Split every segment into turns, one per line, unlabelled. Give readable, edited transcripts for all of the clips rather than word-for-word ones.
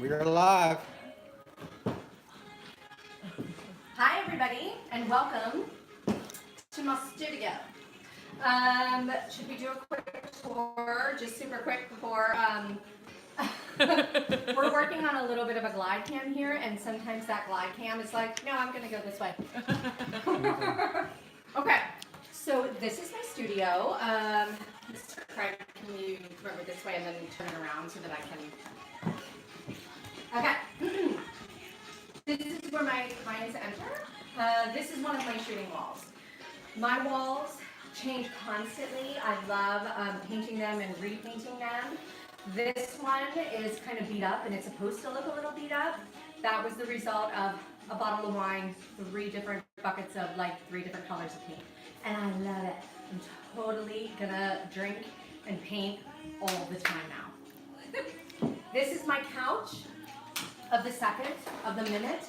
We're live.
Hi everybody and welcome to my studio. Should we do a quick tour, just super quick before, we're working on a little bit of a glide cam here and sometimes that glide cam is like, no, I'm gonna go this way. Okay, so this is my studio. Mr. Craig, can you run it this way and then turn it around so that I can, okay. This is where my clients enter. This is one of my shooting walls. My walls change constantly. I love painting them and repainting them. This one is kind of beat up and it's supposed to look a little beat up. That was the result of a bottle of wine, 3 different buckets of like 3 different colors of paint. And I love it. I'm totally gonna drink and paint all the time now. This is my couch of the second, of the minute.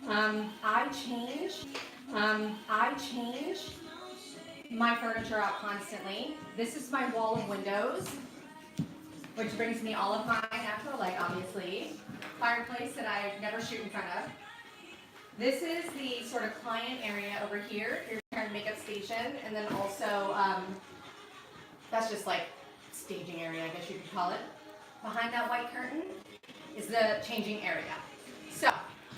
I change my furniture out constantly. This is my wall of windows, which brings me all of my natural light, obviously. Fireplace that I never shoot in front of. This is the sort of client area over here, your hair and makeup station, and then also, that's just like staging area, I guess you could call it. Behind that white curtain is the changing area. So,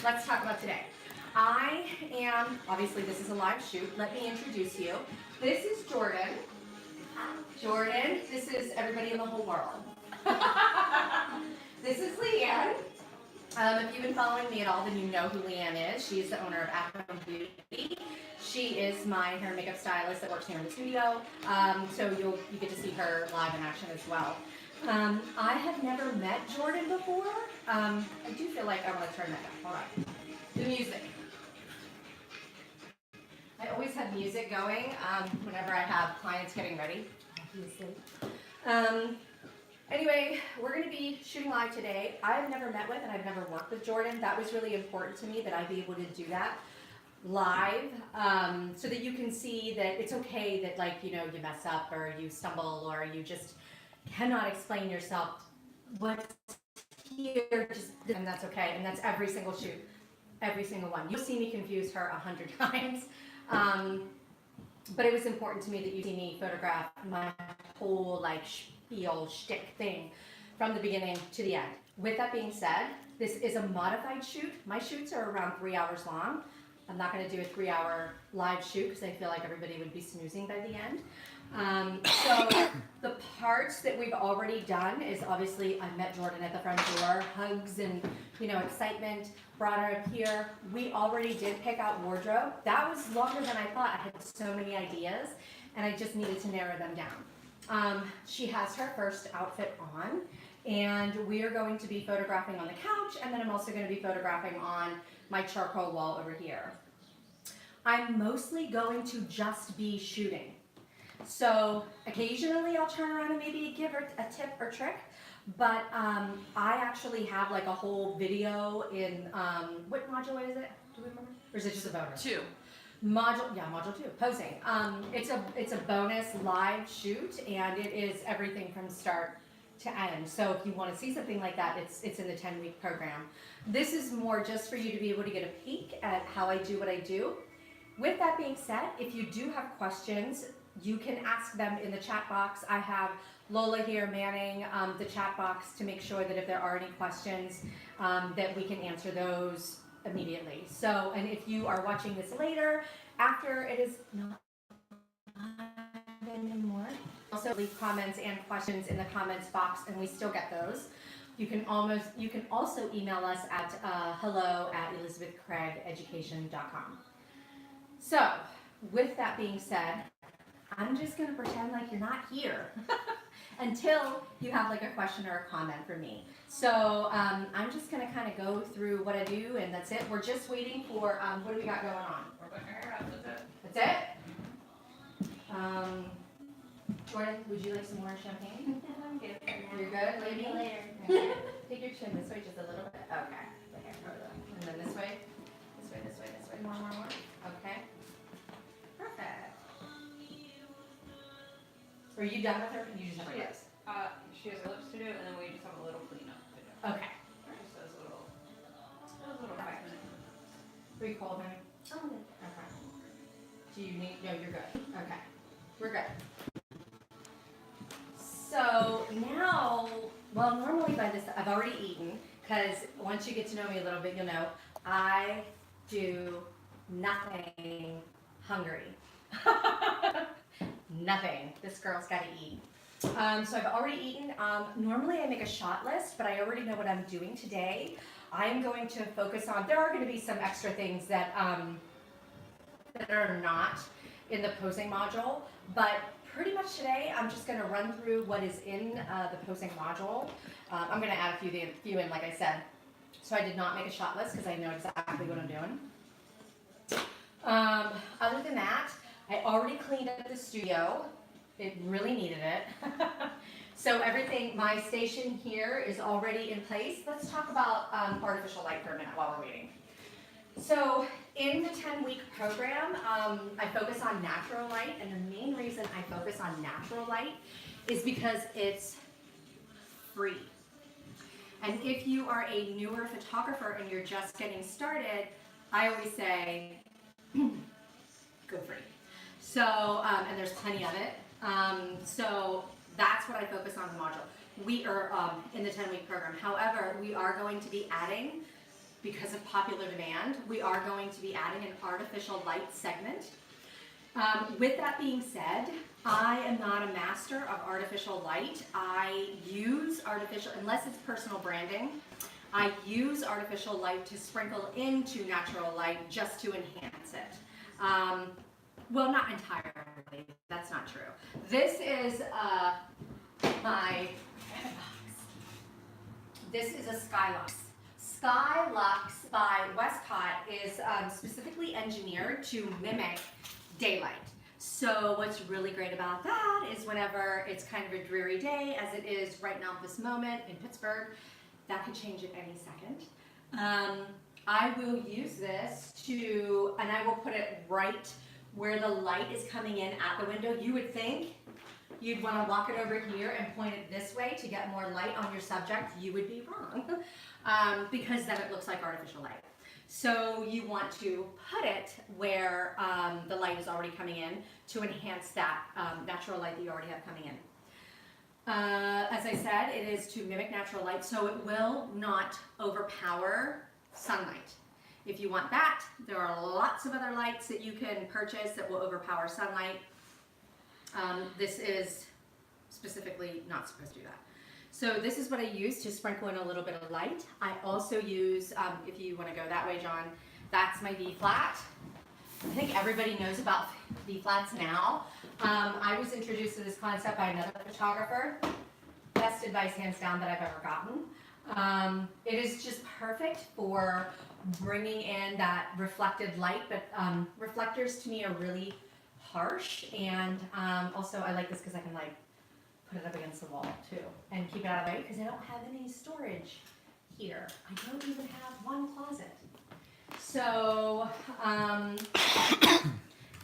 let's talk about today. I am, obviously this is a live shoot, let me introduce you. This is Jordan. Jordan, this is everybody in the whole world. This is Leanne. If you've been following me at all, then you know who Leanne is. She is the owner of At-Home Beauty. She is my hair and makeup stylist that works here in the studio. So you get to see her live in action as well. I have never met Jordan before. I do feel like I want to turn that down. Hold on. The music. I always have music going whenever I have clients getting ready, obviously. Anyway, we're going to be shooting live today. I've never met with and I've never worked with Jordan. That was really important to me that I be able to do that live so that you can see that it's okay that, like, you know, you mess up or you stumble or you just cannot explain yourself. What's here, and that's okay. And that's every single shoot, every single one. You'll see me confuse her 100 times. But it was important to me that you see me photograph my whole like spiel shtick thing from the beginning to the end. With that being said, this is a modified shoot. My shoots are around 3 hours long. I'm not going to do a 3-hour live shoot because I feel like everybody would be snoozing by the end. So the parts that we've already done is obviously I met Jordan at the front door, hugs and, you know, excitement, brought her up here. We already did pick out wardrobe. That was longer than I thought. I had so many ideas and I just needed to narrow them down. She has her first outfit on and we are going to be photographing on the couch and then I'm also going to be photographing on my charcoal wall over here. I'm mostly going to just be shooting. So occasionally I'll turn around and maybe give her a tip or trick, but I actually have like a whole video in, what module is it? Do we remember? Or is it just a bonus?
2.
Module 2, posing. It's a bonus live shoot and it is everything from start to end. So if you want to see something like that, it's in the 10-week program. This is more just for you to be able to get a peek at how I do what I do. With that being said, if you do have questions, you can ask them in the chat box. I have Lola here manning the chat box to make sure that if there are any questions that we can answer those immediately. So, and if you are watching this later, after it is not anymore, also leave comments and questions in the comments box and we still get those. You can also email us at hello@elizabethcraigeducation.com. So, with that being said, I'm just going to pretend like you're not here until you have like a question or a comment for me. So I'm just going to kind of go through what I do and that's it. We're just waiting for, what do we got going on?
We're putting her hair up, that's it.
That's it? Jordan, would you like some more champagne?
I'm good.
You're good, lady?
Later.
Okay. Take your chin this way just a little bit. Okay. And then this way. This way, this way, this way. More. Okay. Perfect. Are you done with her? You just have her lips.
She has her lips to do, and then we just have a little cleanup to do.
Okay.
Just those
you cold, honey?
Oh, good.
Okay. Do you need, no, you're good. Okay. We're good. So now, well, normally by this, I've already eaten, because once you get to know me a little bit, you'll know I do nothing hungry. Nothing. This girl's got to eat. So I've already eaten. Normally I make a shot list, but I already know what I'm doing today. I am going to focus on, there are going to be some extra things that, that are not in the posing module, but pretty much today I'm just going to run through what is in the posing module. I'm going to add a few in, like I said. So I did not make a shot list because I know exactly what I'm doing. Other than that, I already cleaned up the studio. It really needed it. So everything, my station here is already in place. Let's talk about artificial light for a minute while we're waiting. So in the 10-week program, I focus on natural light, and the main reason I focus on natural light is because it's free. And if you are a newer photographer and you're just getting started, I always say, go free. So, and there's plenty of it. So that's what I focus on in the module. We are in the 10-week program. However, we are going to be adding, because of popular demand, we are going to be adding an artificial light segment. With that being said, I am not a master of artificial light. I use artificial, unless it's personal branding, I use artificial light to sprinkle into natural light just to enhance it. Well, not entirely, that's not true. This is this is a Skylux. Skylux by Westcott is specifically engineered to mimic daylight. So what's really great about that is whenever it's kind of a dreary day, as it is right now at this moment in Pittsburgh, that could change at any second. I will use this to, and I will put it right where the light is coming in at the window. You would think you'd want to walk it over here and point it this way to get more light on your subject. You would be wrong, because then it looks like artificial light. So you want to put it where the light is already coming in to enhance that natural light that you already have coming in. As I said, it is to mimic natural light, so it will not overpower sunlight. If you want that, there are lots of other lights that you can purchase that will overpower sunlight. This is specifically not supposed to do that. So this is what I use to sprinkle in a little bit of light. I also use, if you want to go that way, John, that's my V-flat. I think everybody knows about V-flats now. I was introduced to this concept by another photographer. Best advice, hands down, that I've ever gotten. It is just perfect for bringing in that reflected light, but reflectors to me are really harsh, and also I like this because I can like put it up against the wall too and keep it out of the way because I don't have any storage here. I don't even have one closet. So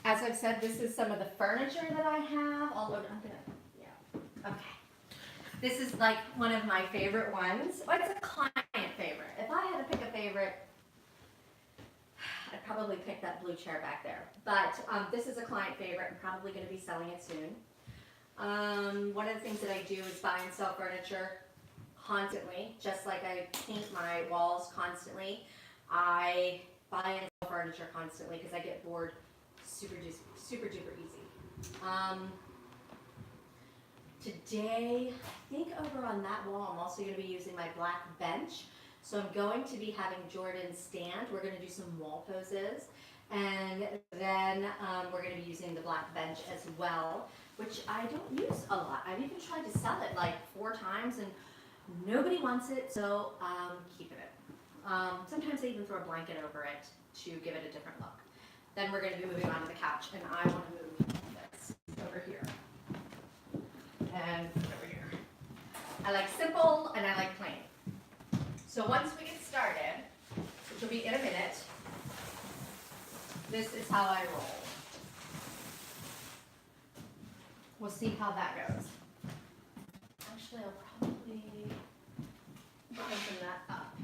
as I've said, this is some of the furniture that I have all over. I'm gonna, yeah, okay. This is like one of my favorite ones. Well, it's a client favorite. If I had to pick a favorite, I'd probably pick that blue chair back there. But this is a client favorite. I'm probably going to be selling it soon. One of the things that I do is buy and sell furniture constantly, just like I paint my walls constantly. I buy and sell furniture constantly because I get bored super duper easy. Today, I think over on that wall, I'm also going to be using my black bench. So I'm going to be having Jordan stand. We're going to do some wall poses. And then we're going to be using the black bench as well, which I don't use a lot. I've even tried to sell it like 4 times and nobody wants it, so I'm keeping it. Sometimes I even throw a blanket over it to give it a different look. Then we're going to be moving on to the couch, and I want to move this over here and over here. I like simple and I like plain. So once we get started, which will be in a minute, this is how I roll. We'll see how that goes. Actually, I'll probably open that up.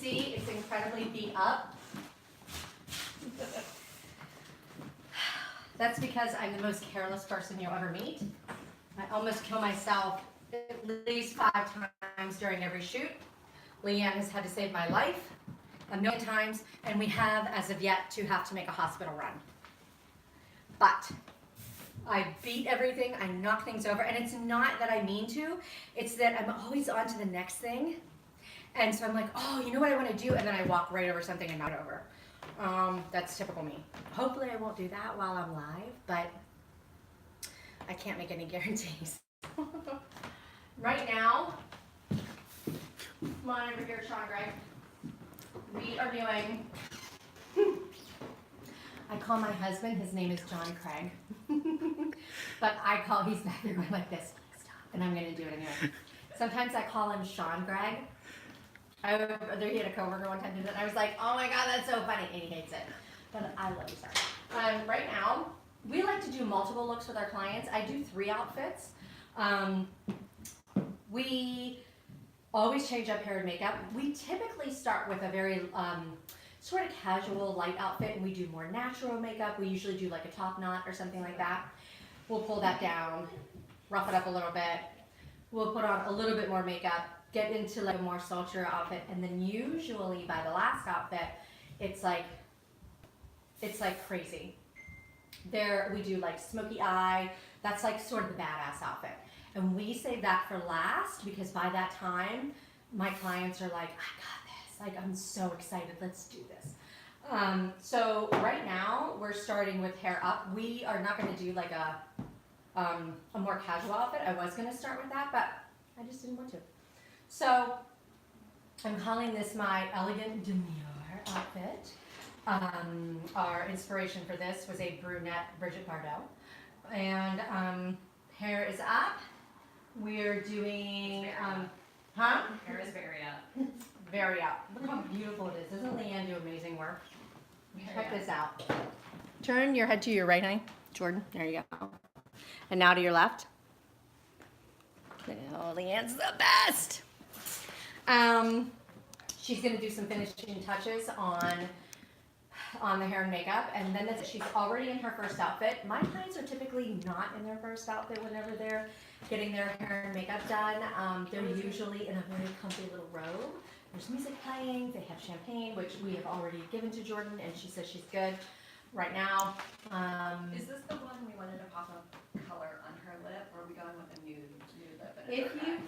see, it's incredibly beat up. That's because I'm the most careless person you'll ever meet. I almost kill myself at least 5 times during every shoot. Leanne has had to save my life a million times, and we have, as of yet, to have to make a hospital run. But I beat everything, I knock things over, and it's not that I mean to, it's that I'm always on to the next thing. And so I'm like, oh, you know what I want to do? And then I walk right over something and knock it over. That's typical me. Hopefully I won't do that while I'm live, but I can't make any guarantees. Right now, come on over here, Sean Greg. We are doing, I call my husband, his name is John Craig. But he's back there going like this, stop, and I'm gonna do it anyway. Sometimes I call him Sean Greg. He had a coworker one time did it, and I was like, oh my God, that's so funny, and he hates it. But I love you, sorry. Right now, we like to do multiple looks with our clients. I do 3 outfits. We always change up hair and makeup. We typically start with a very sort of casual, light outfit, and we do more natural makeup. We usually do like a top knot or something like that. We'll pull that down, rough it up a little bit. We'll put on a little bit more makeup, get into like a more sultry outfit, and then usually by the last outfit, it's like crazy. There we do like smoky eye. That's like sort of the badass outfit. And we save that for last because by that time, my clients are like, I got this. Like, I'm so excited. Let's do this. So right now we're starting with hair up. We are not going to do like a more casual outfit. I was going to start with that, but I just didn't want to. So I'm calling this my elegant demure outfit. Our inspiration for this was a brunette Brigitte Bardot. And hair is up. We're doing,
Hair is very up.
very up. Look how beautiful it is. Doesn't Leanne do amazing work? Check this out. Turn your head to your right, honey. Jordan, there you go. And now to your left. Oh, Leanne's the best. She's gonna do some finishing touches on the hair and makeup, and then she's already in her first outfit. My clients are typically not in their first outfit whenever they're getting their hair and makeup done. They're usually in a very comfy little robe. There's music playing, they have champagne, which we have already given to Jordan, and she says she's good right now.
Is this the one we wanted to pop up color on her lip, or are we going with a nude lip?
If you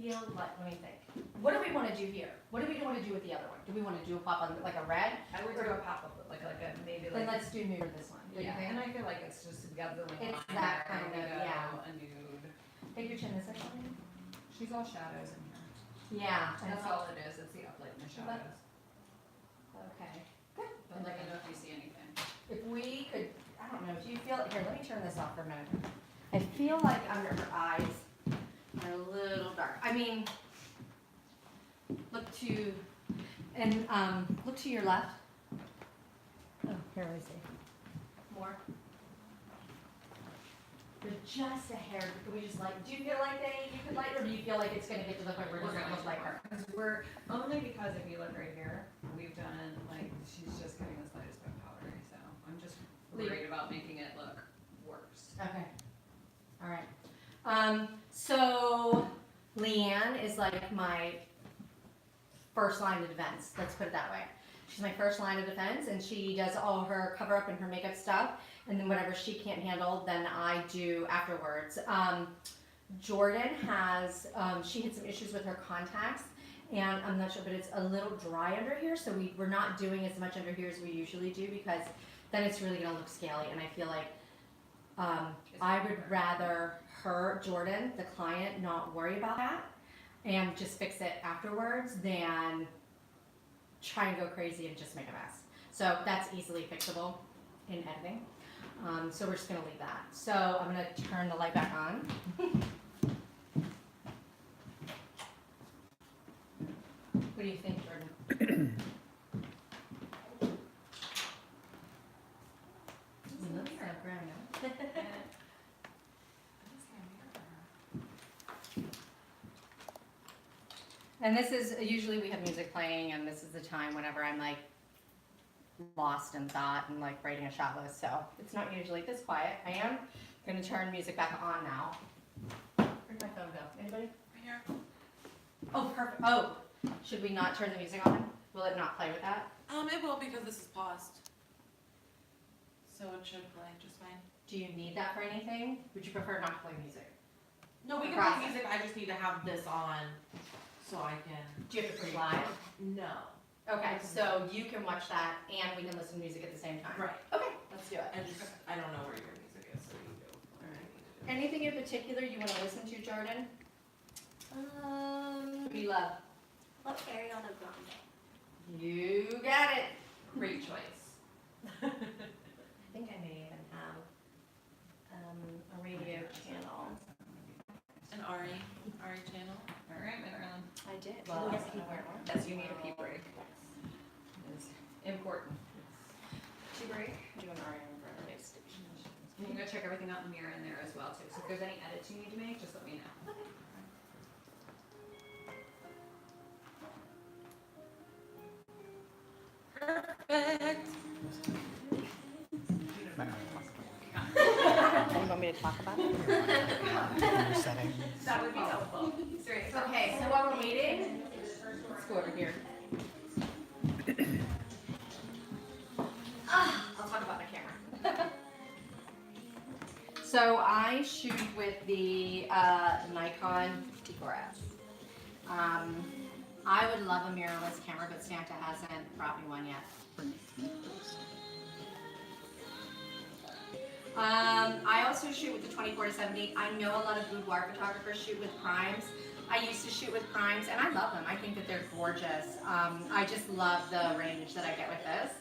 feel like, let me think. What do we want to do here? What do we want to do with the other one? Do we want to do a pop on like a red?
I would do a pop up like a maybe
Then
like.
let's do nude for this one. What do you
Yeah,
think?
and I feel like it's just gathering.
It's
on
that
there,
kind
we
of,
go
yeah.
A nude.
Take your chin this way, Shelly.
She's all shadows in here.
Yeah.
That's all it is. It's the uplight and the shadows.
Okay. Good.
But let me know if you see anything.
If we could, I don't know, if you feel, here, let me turn this off for a minute. I feel like under her eyes are a little dark. I mean, look to your left. Oh, here, let me see. More. They're just a hair, can we just like, do you feel like you could light, or do you feel like it's gonna get to the point where it doesn't look like her?
Because we're, only because if you look right here, we've done, like, she's just getting the slightest bit powdery, so I'm just worried about making it look worse.
Okay. All right. So Leanne is like my first line of defense. Let's put it that way. She's my first line of defense, and she does all her cover up and her makeup stuff. And then whatever she can't handle, then I do afterwards. Jordan has, she had some issues with her contacts, and I'm not sure, but it's a little dry under here, so we're not doing as much under here as we usually do, because then it's really gonna look scaly, and I feel like I would rather her, Jordan, the client, not worry about that and just fix it afterwards than try and go crazy and just make a mess. So that's easily fixable in editing. So we're just gonna leave that. So I'm gonna turn the light back on. What do you think, Jordan? You look so grown up. And this is, usually we have music playing, and this is the time whenever I'm like lost in thought and like writing a shot list, so it's not usually this quiet. I am gonna turn music back on now. Where'd my phone go? Anybody?
Right here.
Oh, perfect. Oh, should we not turn the music on? Will it not play with that?
It will because this is paused. So it should play just fine.
Do you need that for anything? Would you prefer not to play music?
No, we can
Process.
play music, I just need to have this on so I can.
Do you have to play live?
No.
Okay, so you can watch that and we can listen to music at the same time.
Right.
Okay, let's do it.
I don't know where your music is, so you go. Alright.
Anything in particular you want to listen to, Jordan? What do you love?
What Ariana Grande?
You got it.
Great choice.
I think I may even have a radio channel.
An Ari channel.
All right, Marilyn.
I did.
Well,
I don't know where it was.
Yes, you need a pee break. It's important.
Tea break. Do an REM radio station.
And you gotta check everything out in the mirror in there as well too. So if there's any edits you need to make, just let me know.
Perfect.
You want me to talk about it?
That would be helpful. Seriously.
Okay, so while we're waiting, let's go over here. I'll talk about my camera. So I shoot with the Nikon T4S. I would love a mirrorless camera, but Santa hasn't brought me one yet. I also shoot with the 24-70. I know a lot of boudoir photographers shoot with primes. I used to shoot with primes, and I love them. I think that they're gorgeous. I just love the range that I get with this.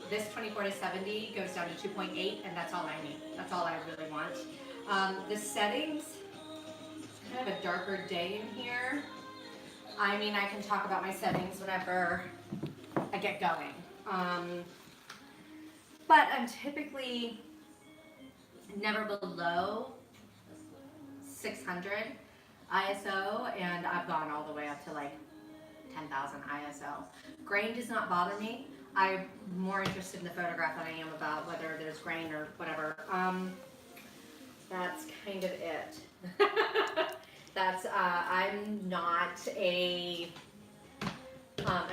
This 24-70 goes down to 2.8, and that's all I need. That's all I really want. The settings, it's kind of a darker day in here. I mean, I can talk about my settings whenever I get going. But I'm typically never below 600 ISO, and I've gone all the way up to like 10,000 ISO. Grain does not bother me. I'm more interested in the photograph than I am about whether there's grain or whatever. That's kind of it. That's, I'm not an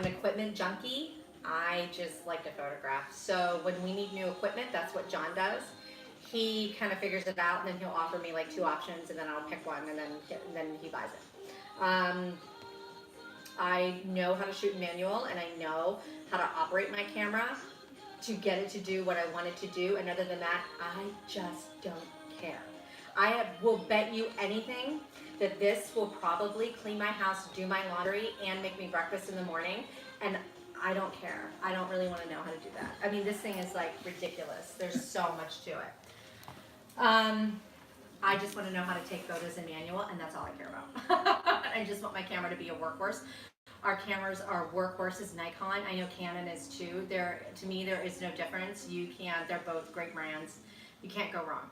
equipment junkie. I just like to photograph. So when we need new equipment, that's what John does. He kind of figures it out, and then he'll offer me like 2 options, and then I'll pick one, and then he buys it. I know how to shoot manual, and I know how to operate my camera to get it to do what I want it to do, and other than that, I just don't care. Will bet you anything that this will probably clean my house, do my laundry, and make me breakfast in the morning, and I don't care. I don't really want to know how to do that. I mean, this thing is like ridiculous. There's so much to it. I just want to know how to take photos in manual, and that's all I care about. I just want my camera to be a workhorse. Our cameras are workhorses. Nikon, I know Canon is too. To me, there is no difference. They're both great brands. You can't go wrong.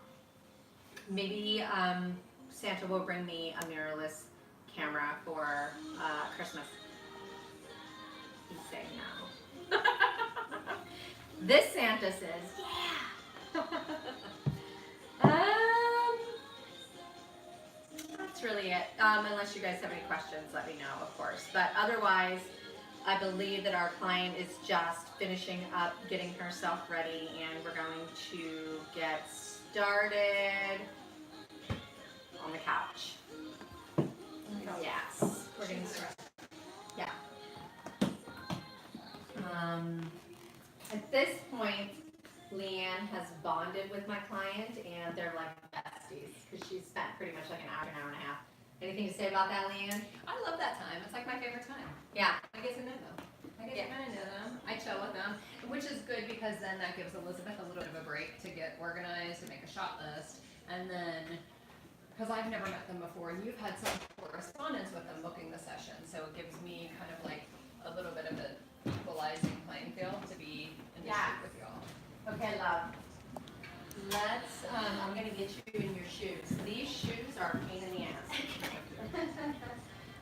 Maybe Santa will bring me a mirrorless camera for Christmas. He's saying no. This Santa says, yeah. That's really it. Unless you guys have any questions, let me know, of course. But otherwise, I believe that our client is just finishing up getting herself ready, and we're going to get started on the couch. Yes, we're getting started. Yeah. At this point, Leanne has bonded with my client, and they're like besties because she's spent pretty much like an hour and a half. Anything to say about that, Leanne?
I love that time. It's like my favorite time.
Yeah.
I get to know them. I get to kind of know them. I chill with them, which is good because then that gives Elizabeth a little bit of a break to get organized, to make a shot list, and then, because I've never met them before, and you've had some correspondence with them booking the session, so it gives me kind of like a little bit of an equalizing playing field to be in the shoot with y'all.
Okay, love. I'm gonna get you in your shoes. These shoes are a pain in the ass.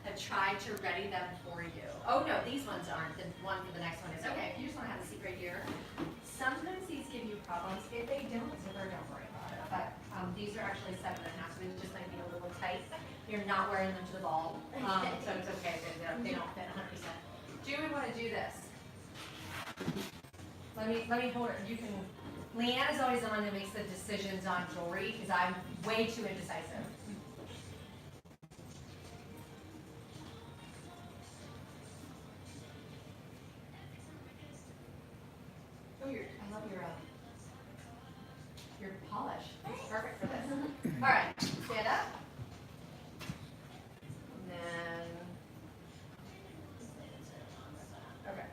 I've tried try to ready them for you. Oh no, these ones aren't. The one for the next one is okay. If you just want to have a seat right here. Sometimes these give you problems. If they don't, zipper, don't worry about it. But these are actually 7.5, so they just might be a little tight. You're not wearing them to the ball, so it's okay. They don't fit 100%. Do we want to do this? Let me hold it. You can. Leanne is always the one that makes the decisions on jewelry because I'm way too indecisive. Oh, I love your polish. It's perfect for this. All right, stand up. And then, okay.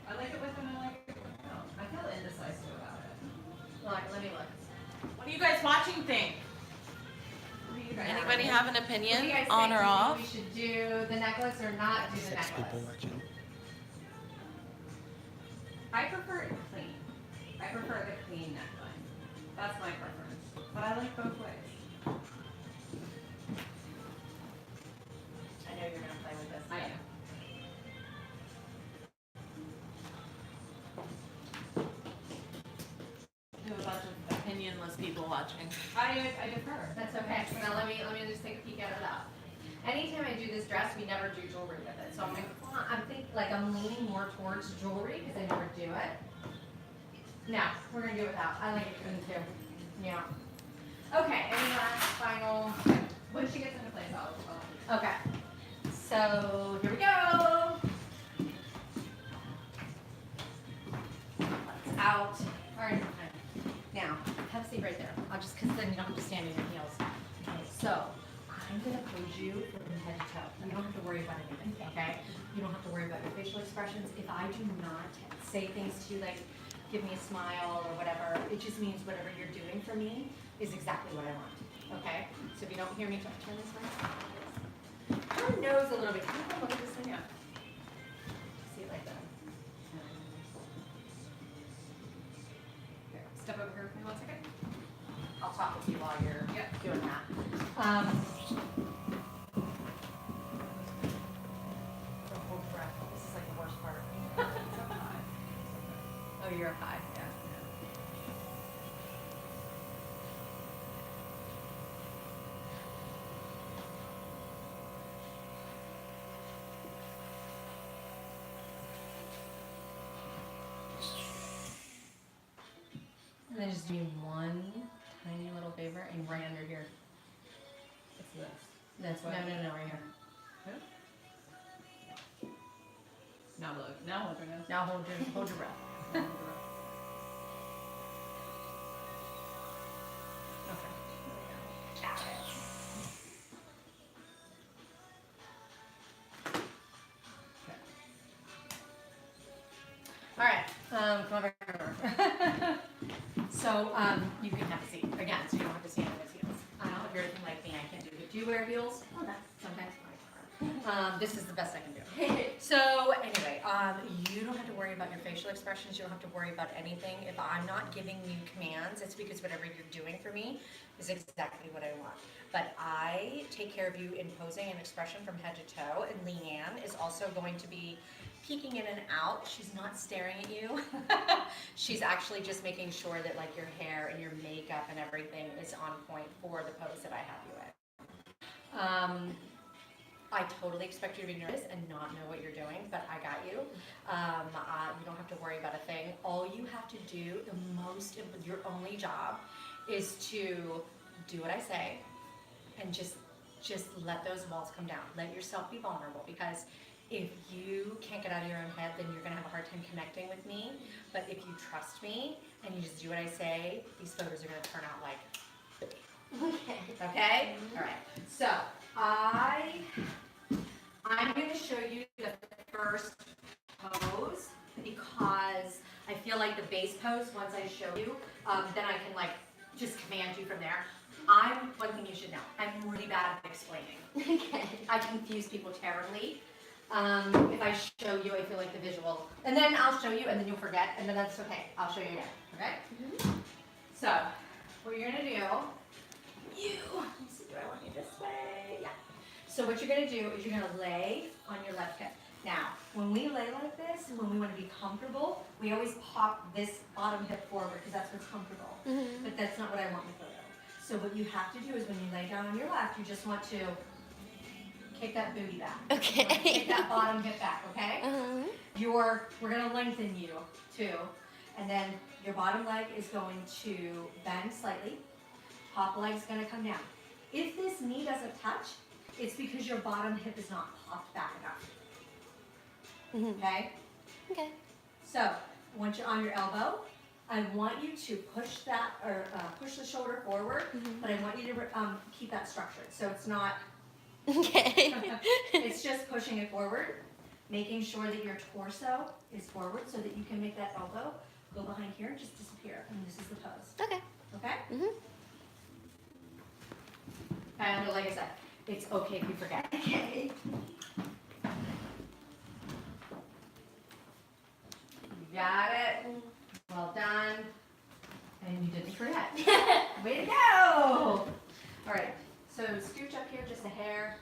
I like it with and I like it without. I feel indecisive about it.
Let me look.
What do you guys watching think?
What do you guys
Anybody
think?
have an
What do
opinion
you guys
on
think?
or
Do you
off?
think we should do the necklace or not do the
6 people
necklace?
watching.
I prefer it clean. I prefer the clean neckline. That's my preference. But I like both ways.
I know you're gonna play with this.
I am.
We have a bunch of opinionless people watching.
I defer.
That's okay. Now let me just take a peek at it out. Anytime I do this dress, we never do jewelry with it. So I'm leaning more towards jewelry because I never do it. No, we're gonna do it without. I like it clean too. Yeah. Okay, any last final?
When she gets into place, I'll
Okay. So here we go. Let's out. All right. Now, have a seat right there. Because then you don't have to stand in your heels. Okay, so I'm gonna pose you from head to toe. You don't have to worry about anything, okay? You don't have to worry about your facial expressions. If I do not say things to you like, give me a smile or whatever, it just means whatever you're doing for me is exactly what I want, okay? So if you don't hear me, turn this way. Turn nose a little bit. Can you come look at this thing? Yeah. See it like that.
Here, step over here for me 1 second.
I'll talk with you while you're
Yep.
doing that. Don't hold your breath. This is like the worst part. Oh, you're up high, yeah. And then just do one tiny little favor and right under here.
What's this?
That's what. No, right here.
Now look. Now hold your nose.
Now hold your breath.
Okay.
Got it. All right, come over here. So, you can have a seat again, so you don't have to stand on those heels. I don't know if you're anything like me, I can do it. Do you wear heels? Oh, that's sometimes fine. This is the best I can do. So, anyway, you don't have to worry about your facial expressions. You don't have to worry about anything. If I'm not giving you commands, it's because whatever you're doing for me is exactly what I want. But I take care of you in posing and expression from head to toe, and Leanne is also going to be peeking in and out. She's not staring at you. She's actually just making sure that like your hair and your makeup and everything is on point for the pose that I have you in. I totally expect you to be nervous and not know what you're doing, but I got you. You don't have to worry about a thing. All you have to do, your only job is to do what I say and just let those walls come down. Let yourself be vulnerable, because if you can't get out of your own head, then you're gonna have a hard time connecting with me. But if you trust me and you just do what I say, these photos are gonna turn out like,
Okay.
okay? All right, so I'm gonna show you the first pose because I feel like the base pose, once I show you, then I can like just command you from there. One thing you should know, I'm really bad at explaining.
Okay.
I confuse people terribly. If I show you, I feel like the visual, and then I'll show you, and then you'll forget, and then that's okay. I'll show you again, okay? So, what you're gonna what you're gonna do is you're gonna lay on your left hip. Now, when we lay like this, when we wanna be comfortable, we always pop this bottom hip forward because that's what's comfortable. But that's not what I want in the photo. So what you have to do is when you lay down on your left, you just want to kick that booty back.
Okay.
Kick that bottom hip back, okay? We're gonna lengthen you too. And then your bottom leg is going to bend slightly. Top leg's gonna come down. If this knee doesn't touch, it's because your bottom hip is not popped back enough. Okay?
Okay.
So, once you're on your elbow, I want you to push that, or push the shoulder forward, but I want you to keep that structured. So it's not,
Okay.
it's just pushing it forward, making sure that your torso is forward so that you can make that elbow go behind here and just disappear. And this is the pose.
Okay.
Okay?
Mhm.
And like I said, it's okay if you forget. Okay. You got it. Well done. And you didn't forget. Way to go! All right. So scooch up here just a hair.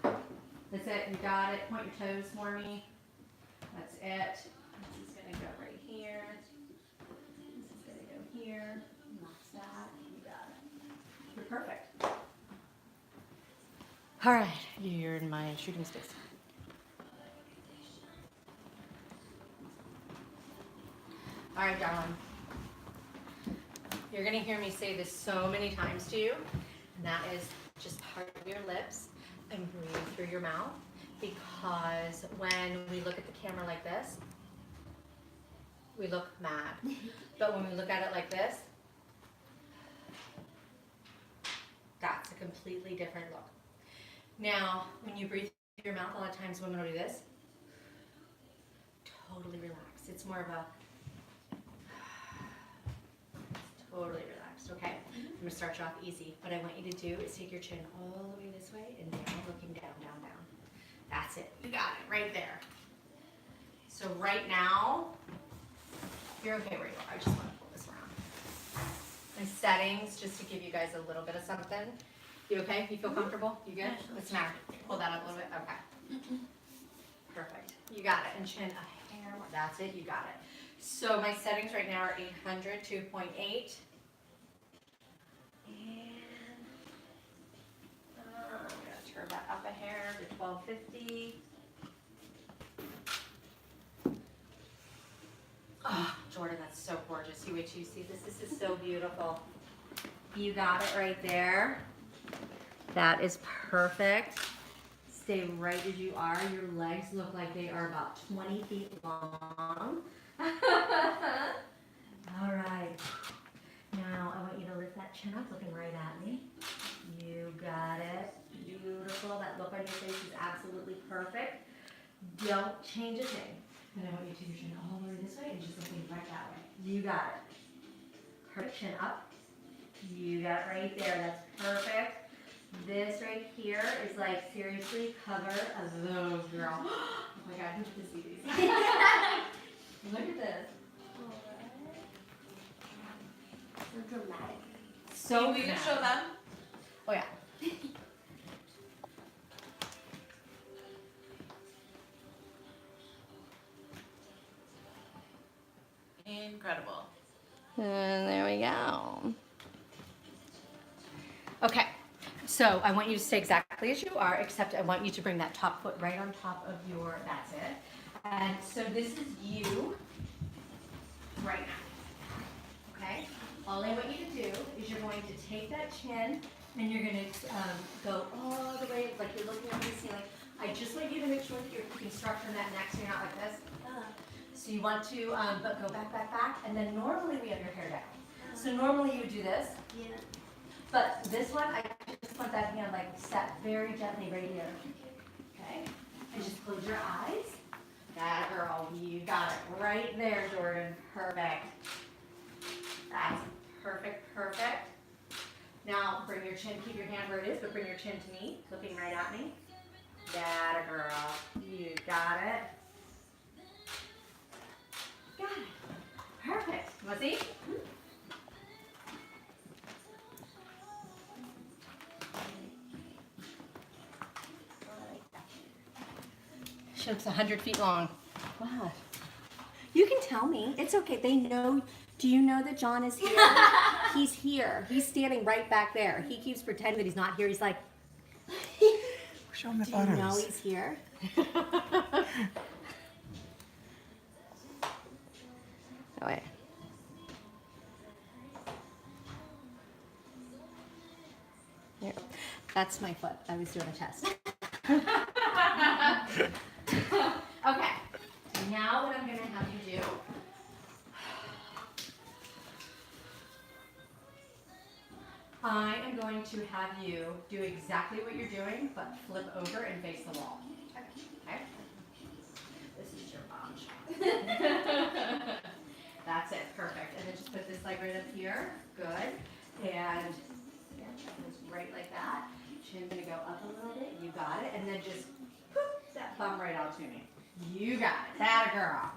That's it. You got it. Point your toes for me. That's it. This is gonna go right here. This is gonna go here. That's that. You got it. You're perfect.
All right. You're in my shooting space.
All right, darling. You're gonna hear me say this so many times to you, and that is just part your lips and breathe through your mouth, because when we look at the camera like this, we look mad. But when we look at it like this, that's a completely different look. Now, when you breathe through your mouth, a lot of times women will do this. Totally relax. It's more of a totally relaxed, okay? I'm gonna start you off easy. What I want you to do is take your chin all the way this way and down, looking down, down, down. That's it. You got it, right there. So right now, you're okay where you are. I just want to pull this around. My settings, just to give you guys a little bit of something. You okay? You feel comfortable? You good? What's the matter? Pull that up a little bit. Okay. Perfect. You got it. And chin a hair more. That's it. You got it. So my settings right now are 800, 2.8. And I'm going to turn that up a hair to 1250. Oh, Jordan, that's so gorgeous. You wait till you see this. This is so beautiful. You got it right there. That is perfect. Stay right as you are. Your legs look like they are about 20 feet long. All right. Now I want you to lift that chin up, looking right at me. You got it. Beautiful. That look on your face is absolutely perfect. Don't change a thing. And I want you to take your chin all the way this way and just looking right that way. You got it. Perfect. Chin up. You got it right there. That's perfect. This right here is like seriously cover of those, girl. Oh my God, who did this see these? Look at this.
So dramatic.
So
Will you
dramatic.
show them?
Oh yeah.
Incredible.
And there we go.
Okay. So I want you to stay exactly as you are, except I want you to bring that top foot right on top of your, that's it. And so this is you right now. Okay? All I want you to do is you're going to take that chin and you're going to go all the way, like you're looking up at the ceiling. I just want you to make sure that you're keeping structure in that neck so you're not like this. So you want to but go back, back, back, and then normally we have your hair down. So normally you would do this,
Yeah.
but this one, I just want that hand like set very gently right here. Okay? And just close your eyes. That girl, you got it right there, Jordan. Perfect. That's perfect, perfect. Now bring your chin, keep your hand where it is, but bring your chin to me, looking right at me. That a girl. You got it. Got it. Perfect. You want to see?
looks 100 feet long.
Wow. You can tell me. It's okay. They know. Do you know that John is here? He's here. He's standing right back there. He keeps pretending that he's not here. He's like,
Show him the
do you know
photos.
he's here?
Oh, wait.
Here. That's my foot. I was doing a test. Okay. Now what I'm going to have you do. I am going to have you do exactly what you're doing, but flip over and face the wall. Okay? This is your bomb shot. That's it. Perfect. And then just put this leg right up here. Good. And right like that. Chin gonna go up a little bit. You got it. And then just poof, that bum right out to me. You got it. That a girl.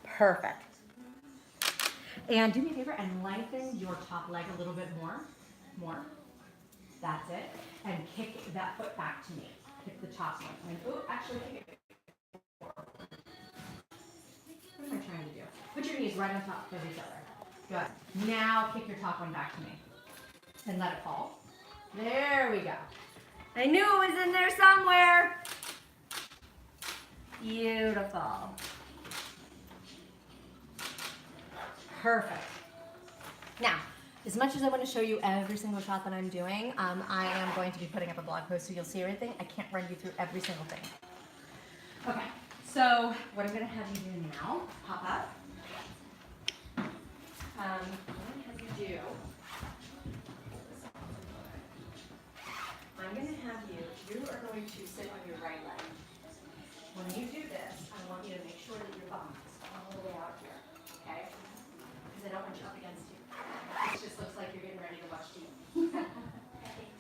Perfect. And do me a favor and lengthen your top leg a little bit more. More. That's it. And kick that foot back to me. Kick the top one. And oh, actually kick it forward. What am I trying to do? Put your knees right on top of each other. Good. Now kick your top one back to me. And let it fall. There we go. I knew it was in there somewhere. Beautiful. Perfect. Now, as much as I want to show you every single shot that I'm doing, I am going to be putting up a blog post so you'll see everything. I can't run you through every single thing. Okay, so what I'm going to have you do now, pop up. What I'm going to have you do, I'm going to have you are going to sit on your right leg. When you do this, I want you to make sure that your bum is all the way out here, okay? Because I don't want you up against you. It just looks like you're getting ready to watch TV.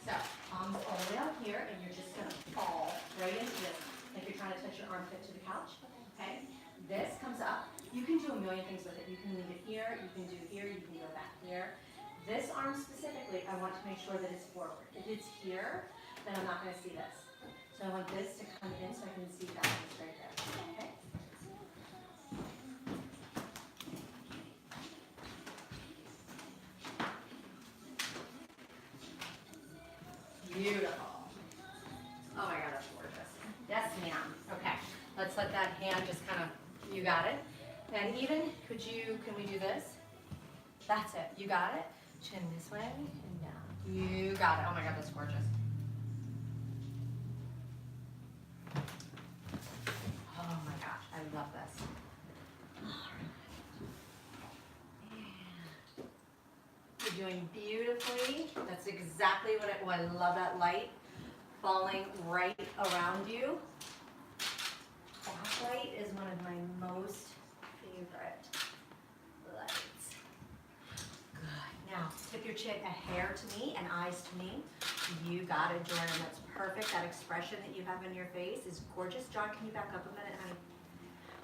So, arms all the way out here, and you're just gonna fall right into this, like you're trying to touch your armpit to the couch, okay? This comes up. You can do a million things with it. You can leave it here, you can do here, you can go back here. This arm specifically, I want to make sure that it's forward. If it's here, then I'm not gonna see this. So I want this to come in so I can see that piece right there, okay? Beautiful. Oh my God, that's gorgeous. Yes, ma'am. Okay, let's let that hand just kind of, you got it. And even, can we do this? That's it, you got it. Chin this way and down. You got it. Oh my God, that's gorgeous. Oh my gosh, I love this. You're doing beautifully. That's exactly what I love that light falling right around you. Backlight is one of my most favorite lights. Good. Now, tip your chin a hair to me and eyes to me. You got it, Jordan. That's perfect. That expression that you have in your face is gorgeous. John, can you back up a minute, honey?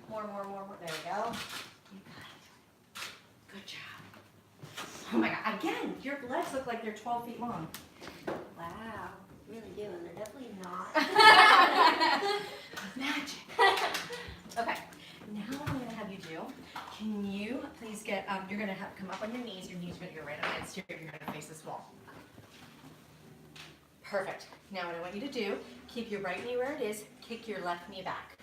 More. There we go. You got it. Good job. Oh my God. Again, your legs look like they're 12 feet long. Wow. Really do, and they're definitely not. Magic. Okay. Now what I'm going to have you do, can you please get, you're going to have come up on your knees are going to go right up against here. You're going to face this wall. Perfect. Now what I want you to do, keep your right knee where it is, kick your left knee back.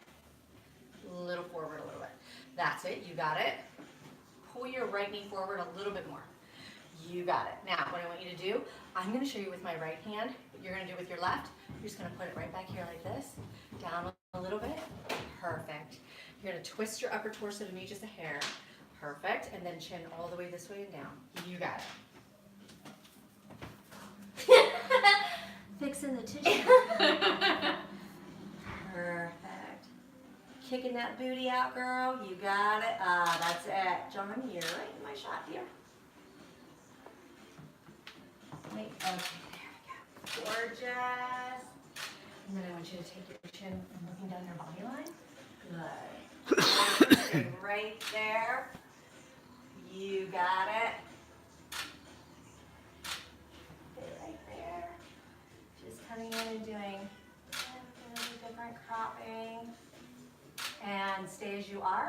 A little forward a little bit. That's it. You got it. Pull your right knee forward a little bit more. You got it. Now, what I want you to do, I'm going to show you with my right hand. What you're going to do with your left, you're just going to put it right back here like this. Down a little bit. Perfect. You're going to twist your upper torso to meet just a hair. Perfect. And then chin all the way this way and down. You got it. Fixing the tissue. Perfect. Kicking that booty out, girl. You got it. That's it. John, you're right in my shot, dear. Wait, okay, there we go. Gorgeous. And then I want you to take your chin and looking down your body line. Good. Stay right there. You got it. Stay right there. Just coming in and doing a different cross.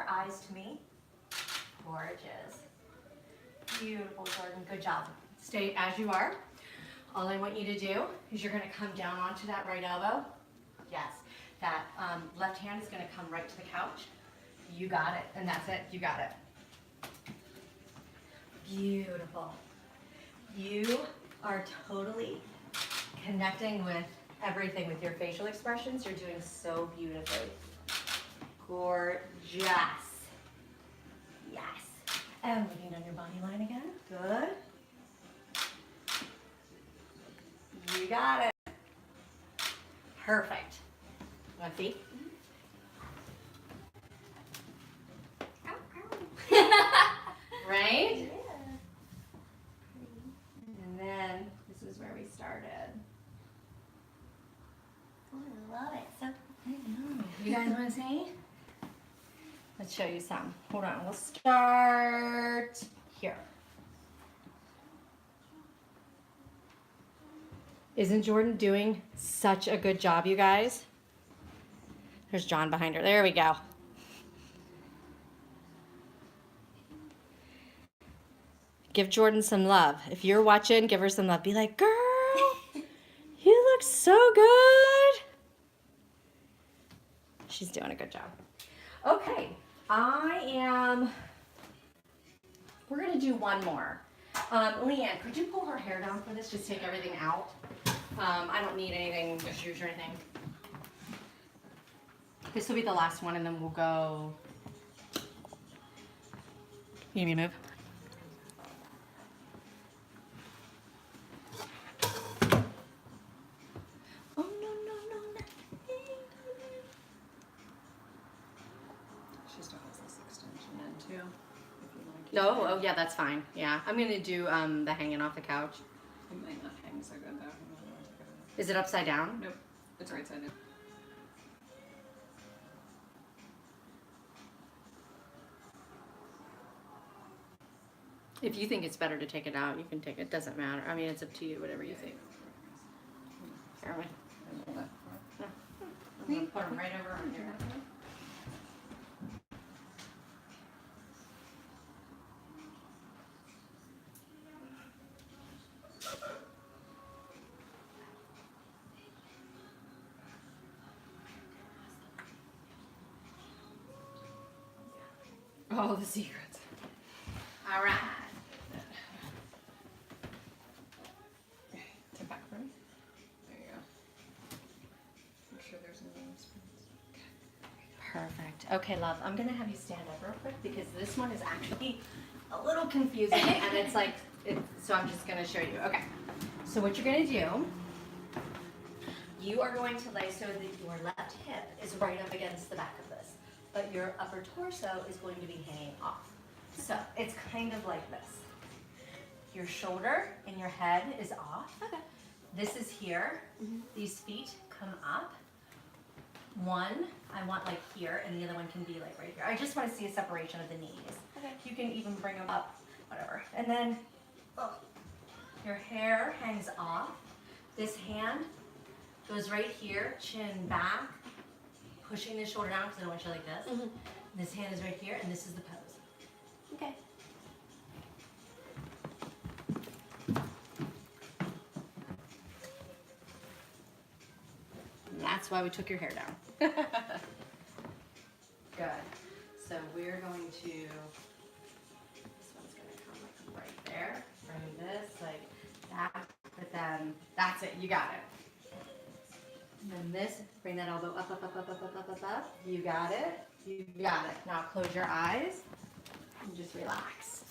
your eyes to me. Gorgeous. Beautiful, Jordan. Good job. Stay as you are. All I want you to do is you're going to come down onto that right elbow. Yes. That left hand is going to come right to the couch. You got it. And that's it. You got it. Beautiful. You are totally connecting with everything with your facial expressions. You're doing so beautifully. Gorgeous. Yes. And looking down your body line again. Good. You got it. Perfect. Want feet? Right? And then this is where we started. Oh, I love it. So I know. You guys want to see? Let's show you some. Hold on. We'll start here. Isn't Jordan doing such a good job, you guys? There's John behind her. There we go. Give Jordan some love. If you're watching, give her some love. Be like, girl, you look so good. She's doing a good job. Okay, we're gonna do one more. Leanne, could you pull her hair down for this? Just take everything out. I don't need anything, shoes or anything. This will be the last one and then we'll go. You need me to move? Oh, no.
She still has this extension in too. If you want to keep
No,
it.
oh yeah, that's fine. Yeah, I'm gonna do the hanging off the couch.
It might not hang so good though.
Is it upside down?
Nope, it's right sided.
If you think it's better to take it out, you can take it. It doesn't matter. I mean, it's up to you, whatever you think. Here, I'm gonna put them right over on here.
All the secrets.
All right.
Tip back for me. There you go. Make sure there's no spoons.
Perfect. Okay, love, I'm gonna have you stand up real quick because this one is actually a little confusing and it's like, so I'm just gonna show you. Okay, so what you're gonna do, you are going to lay so that your left hip is right up against the back of this, but your upper torso is going to be hanging off. So it's kind of like this. Your shoulder and your head is off. Okay. This is here. These feet come up. One, I want like here, and the other one can be like right here. I just want to see a separation of the knees. Okay. You can even bring them up, whatever. And then, your hair hangs off. This hand goes right here, chin back, pushing the shoulder down because I don't want you like this. This hand is right here, and this is the pose. Okay. And that's why we took your hair down. Good. So we're going to, this one's going to come like right there. Bring this like that, but then that's it. You got it. And then this, bring that elbow up, up, up, up, up, up, up, up, up. You got it. You got it. Now close your eyes and just relax.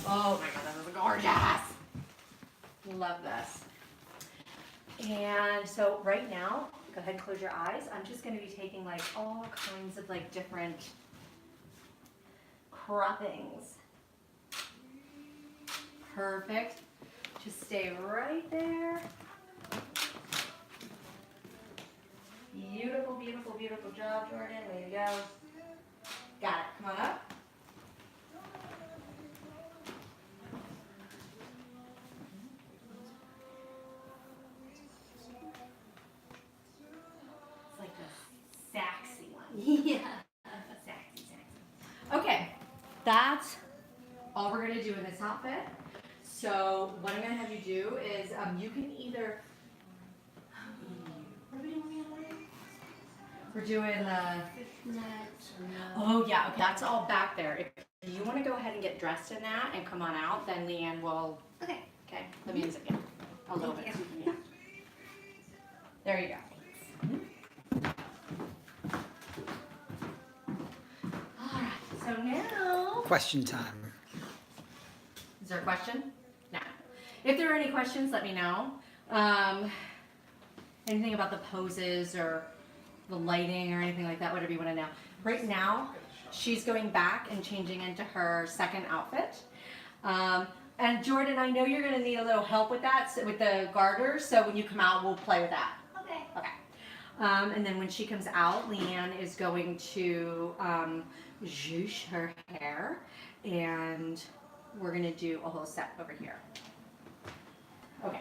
Oh my God, that was gorgeous. Love this. And so right now, go ahead and close your eyes. I'm just going to be taking like all kinds of like different croppings. Perfect. Just stay right there. Beautiful, beautiful, beautiful job, Jordan. Way to go. Got it. Come on up. It's like the sexy one. Yeah. Sexy. we're gonna do in this outfit. So what I'm gonna have you do is, you can either, what are we doing again? We're doing oh yeah, okay, that's all back there. If you wanna go ahead and get dressed in that and come on out, then Leanne will,
Okay.
okay, let me use it, yeah, a little bit. Yeah. There you go. Alright, so now.
Question time.
Is there a question? No. If there are any questions, let me know. Anything about the poses or the lighting or anything like that, whatever you want to know. Right now, she's going back and changing into her second outfit. And Jordan, I know you're going to need a little help with that, so with the garters, so when you come out, we'll play with that.
Okay.
Okay. And then when she comes out, Leanne is going to zhoosh her hair, and we're gonna do a whole set over here. Okay.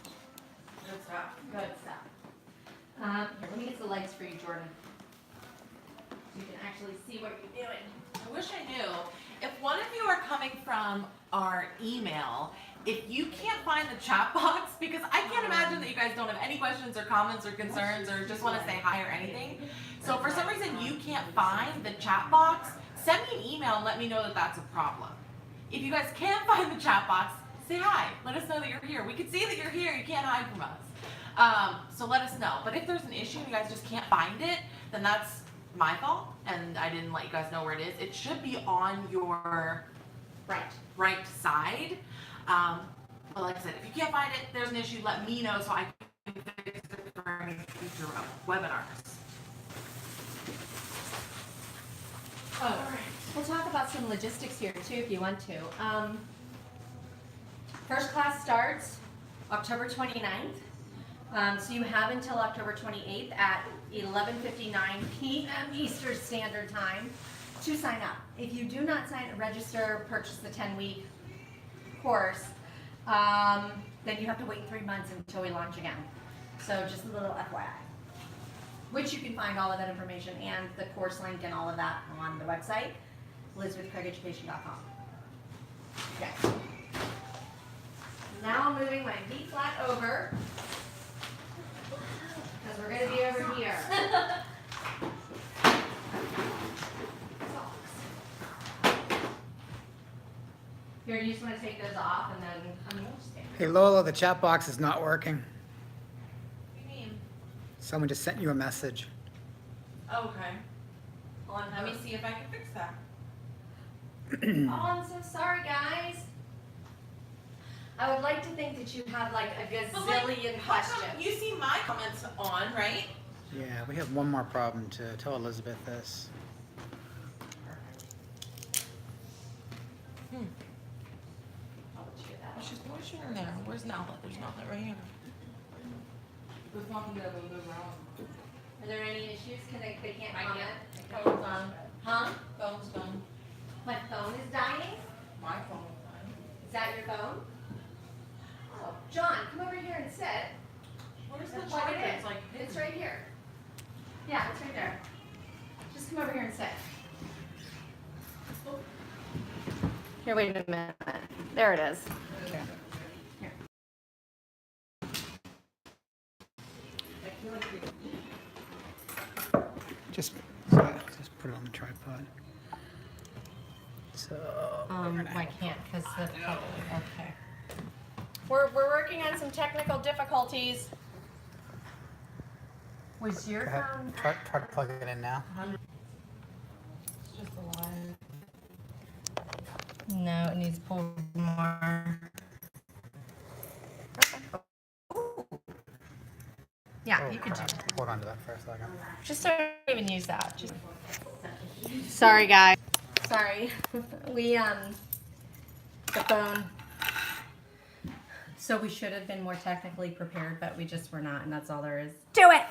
Good stuff.
Good stuff. Here, let me get the legs for you, Jordan. So you can actually see what you're doing.
I wish I knew. If one of you are coming from our email, if you can't find the chat box, because I can't imagine that you guys don't have any questions or comments or concerns or just want to say hi or anything. So if for some reason you can't find the chat box, send me an email and let me know that that's a problem. If you guys can't find the chat box, say hi. Let us know that you're here. We can see that you're here. You can't hide from us. So let us know. But if there's an issue and you guys just can't find it, then that's my fault, and I didn't let you guys know where it is. It should be on your right side. But like I said, if you can't find it, there's an issue, let me know so I can fix it for any future webinars.
Oh, we'll talk about some logistics here too if you want to. First class starts October 29th. So you have until October 28th at 11:59 p.m. Eastern Standard Time to sign up. If you do not register, purchase the 10-week course, then you have to wait 3 months until we launch again. So just a little FYI. Which you can find all of that information and the course link and all of that on the website, elizabethcraigeducation.com. Okay. Now I'm moving my B flat over, because we're going to be over here. Here, you just want to take those off and then I'm going to stand.
Hey Lola, the chat box is not working.
What do you mean?
Someone just sent you a message.
Okay. Hold on, let me see if I can fix that.
Oh, I'm so sorry, guys. I would like to think that you have like a gazillion questions.
You see my comments on, right?
Yeah, we have one more problem to tell Elizabeth this.
I'll let you get that.
She's pushing her there. Where's an outlet? There's an outlet right here. There's nothing there to move around.
Are there any issues? Can they can't
I
comment?
can't. Phone's on.
Huh?
Phone's done.
My phone is dying?
My phone is done.
Is that your phone? Oh, John, come over here and sit.
Where's
And
the
plug it
charger?
in.
It's like
It's right here. Yeah, it's right there. Just come over here and sit.
Here, wait a minute. There it is.
Okay. Just put it on the tripod. So
I can't because the okay.
We're working on some technical difficulties. Was
go
your
ahead.
phone?
Try to plug it in now.
it's just a line.
No, it needs pulled more. Yeah, you could do that.
Hold on to that for a second.
Just don't even use that. Just... Sorry, guys.
Sorry. We the phone. So we should have been more technically prepared, but we just were not, and that's all there is to it.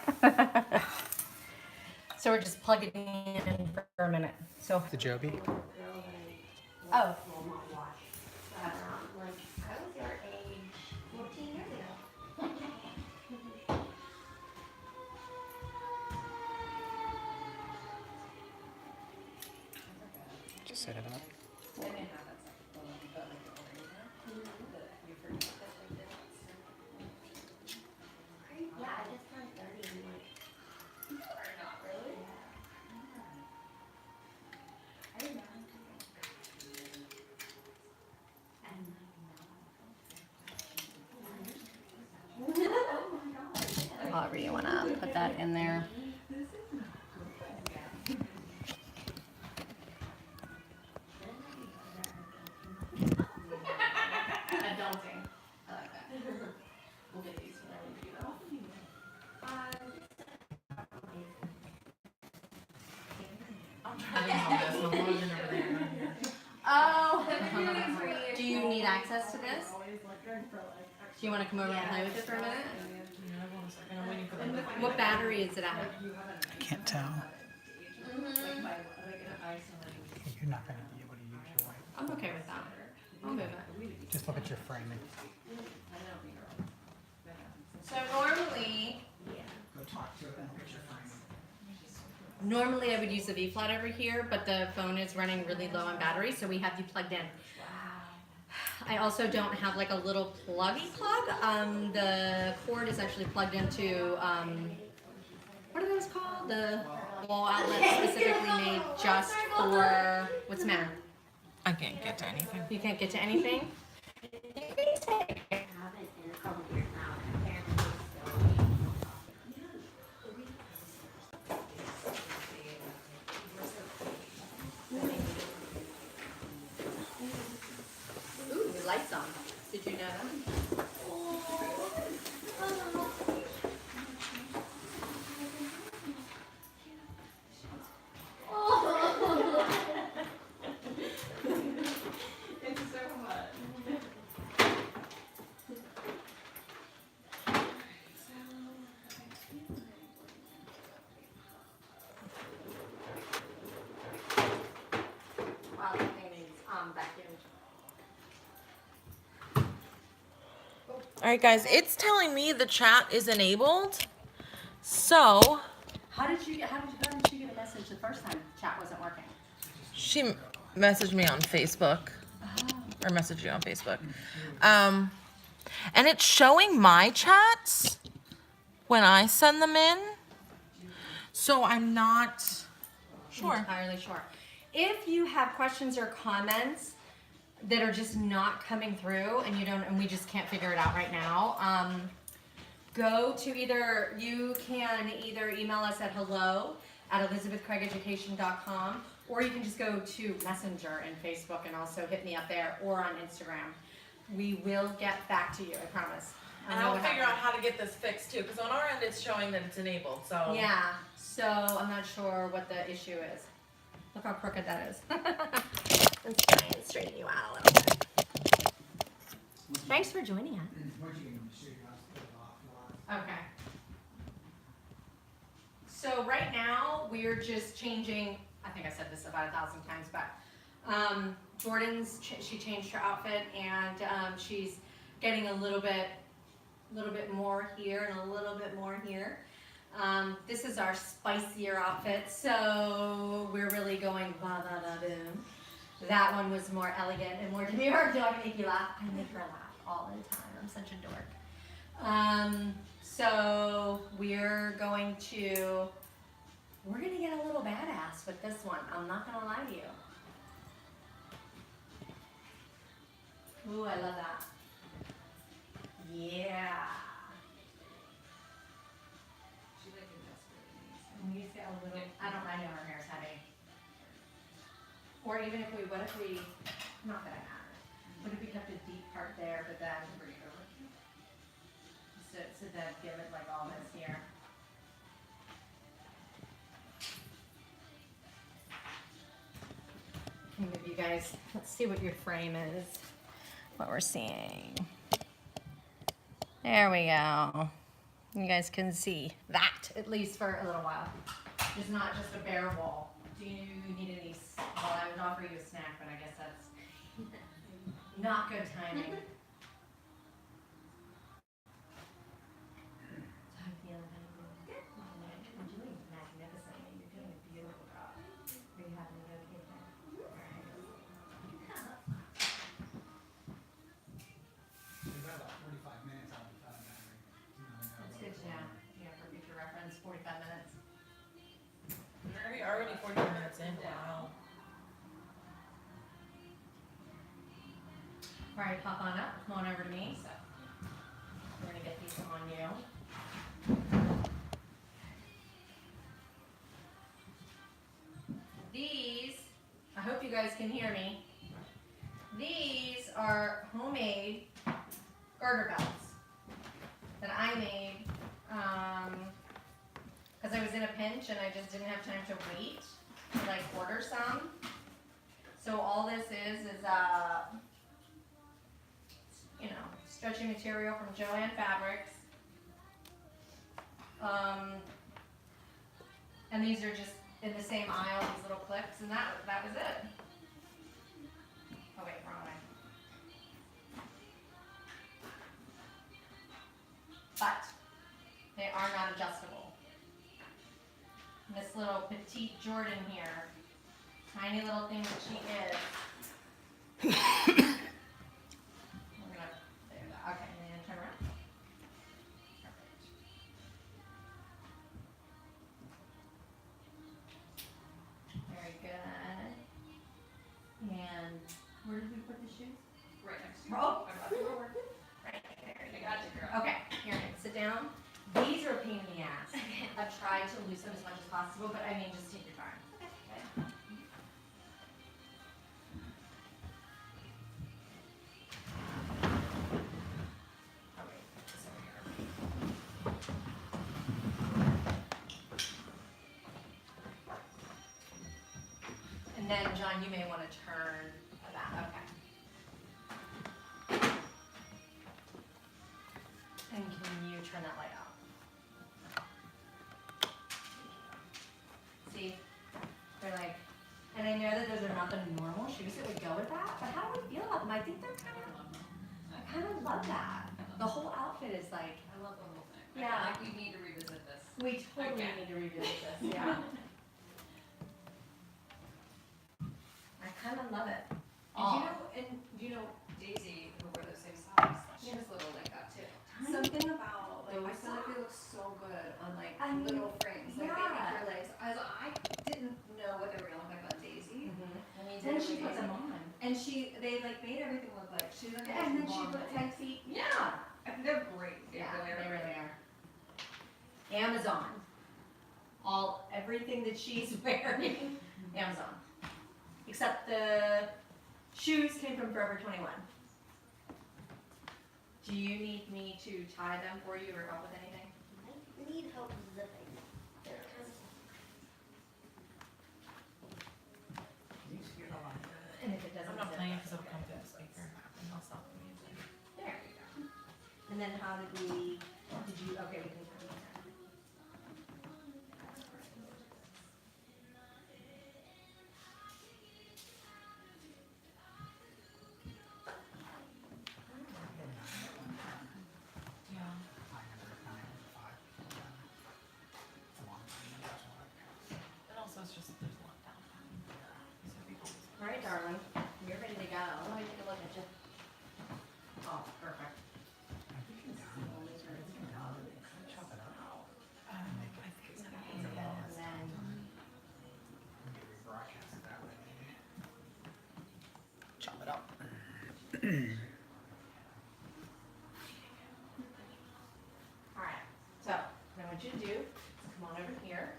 So we're just plugging in for a minute. So
The Joby.
oh. I was your age 14 years ago.
Just set it up.
I didn't have that.
that in there. Adulting. I like that.
We'll get these whenever we do that. I'm trying to help this. I'm looking over there.
Oh. Do you need access to this? Do you want to come over and play with it for a minute?
Yeah, one second. I'm waiting for them.
What battery is it at?
I can't tell. You're not going to be able to use your wipe.
I'm okay with that. I'll move it.
Just look at your framing.
So normally,
Go talk to it and look at your framing.
normally I would use the V flat over here, but the phone is running really low on battery, so we have you plugged in. I also don't have like a little pluggy plug. The cord is actually plugged into what are those called? The wall outlet specifically made just for what's the matter?
I can't get to anything.
You can't get to anything? Ooh, your light's on. Did you know that? Wow, that thing needs vacuum.
All right, guys. It's telling me the chat is enabled. So
How did you get a message the first time chat wasn't working?
she messaged me on Facebook, or messaged you on Facebook, and it's showing my chats when I send them in. So I'm not sure.
Entirely sure. If you have questions or comments that are just not coming through and we just can't figure it out right now, go to you can either email us at hello@elizabethcraigeducation.com, or you can just go to Messenger and Facebook and also hit me up there, or on Instagram. We will get back to you, I promise.
And
know
I'll
what
figure out
happened.
how to get this fixed too, because on our end it's showing that it's enabled. So
Yeah, so I'm not sure what the issue is. Look how crooked that is. Let's try and straighten you out a little bit. Thanks for joining us. Okay. So right now, we're just changing, I think I said this about 1,000 times, but Jordan's, she changed her outfit, and she's getting a little bit more here and a little bit more here. This is our spicier outfit, so we're really going ba ba ba boom. That one was more elegant and more demure. Do I make you laugh? I make her laugh all the time. I'm such a dork. So we're gonna get a little badass with this one. I'm not gonna lie to you. Ooh, I love that. Yeah. We just get a little, I know her hair's heavy. Or even if what if we, not that it matters, what if we kept a deep part there, but then bring it over? So then give it like all this here. Can move you guys, let's see what your frame is, what we're seeing. There we go. You guys can see that, at least for a little while. It's not just a bare wall. Do you need any, well, I would offer you a snack, but I guess that's not good timing. You're doing magnificently. You're doing a beautiful job. Are you having a good day? That's good to know. Yeah, for future reference, 45 minutes.
We're already 45 minutes in. Wow.
All right, pop on up. Come on over to me. So we're gonna get these on you.
you guys can hear me. These are homemade garter belts that I made because I was in a pinch and I just didn't have time to wait to like order some. So all this is you know, stretchy material from Joann Fabrics. And these are just in the same aisle, these little clips, and that was it. Oh wait, wrong way. But they are not adjustable. And this little petite Jordan here, tiny little thing that she is. We're gonna, okay, and then turn around. Perfect. Very good. And where did we put the shoes?
Right next to you.
Oh.
I brought you over.
Right there.
I got you, girl.
Okay, here, sit down. These are a pain in the ass. I've tried to loosen them as much as possible, but I mean, just take your time. Oh, wait, this over here. And then, John, you may want to turn that, okay. And can you turn that light off? See, they're like, and I know that those are not the normal shoes that would go with that, but how do I feel about them? I think they're I kind of love that. The whole outfit is like,
I love the whole thing. I
Yeah.
feel like we need to revisit this.
we totally
Okay.
need to revisit this, yeah. I kind of love it.
And do you know Daisy, who wore those same socks? She has little like that too.
Something
about like I feel like they look so good on like
I mean,
little frames, like
yeah.
baby for legs. I didn't know what they were gonna look like on Daisy. When we did
Then
it
she
with
put them
Daisy.
on.
And they like made everything look like she looked like
And then she
long
put
legs.
tight feet.
Yeah, I think they're great.
Yeah,
really
they
are.
really are. Amazon. Everything that she's wearing, Amazon. Except the shoes came from Forever 21. Do you need me to tie them for you or help with anything?
I need help zipping. They're kind
And if it doesn't
I'm not
zip,
playing
that's
because it'll come
okay.
through the speaker and I'll stop the music.
There we go. And then how did you, okay, we can turn it.
Yeah. And also it's just, there's a lot downtime. So people just-
All right, darling, you're ready to go. Let me take a look at you. Oh, perfect.
I think it's gonna be
And then,
Chop it up.
all right, so what I want you to do is come on over here.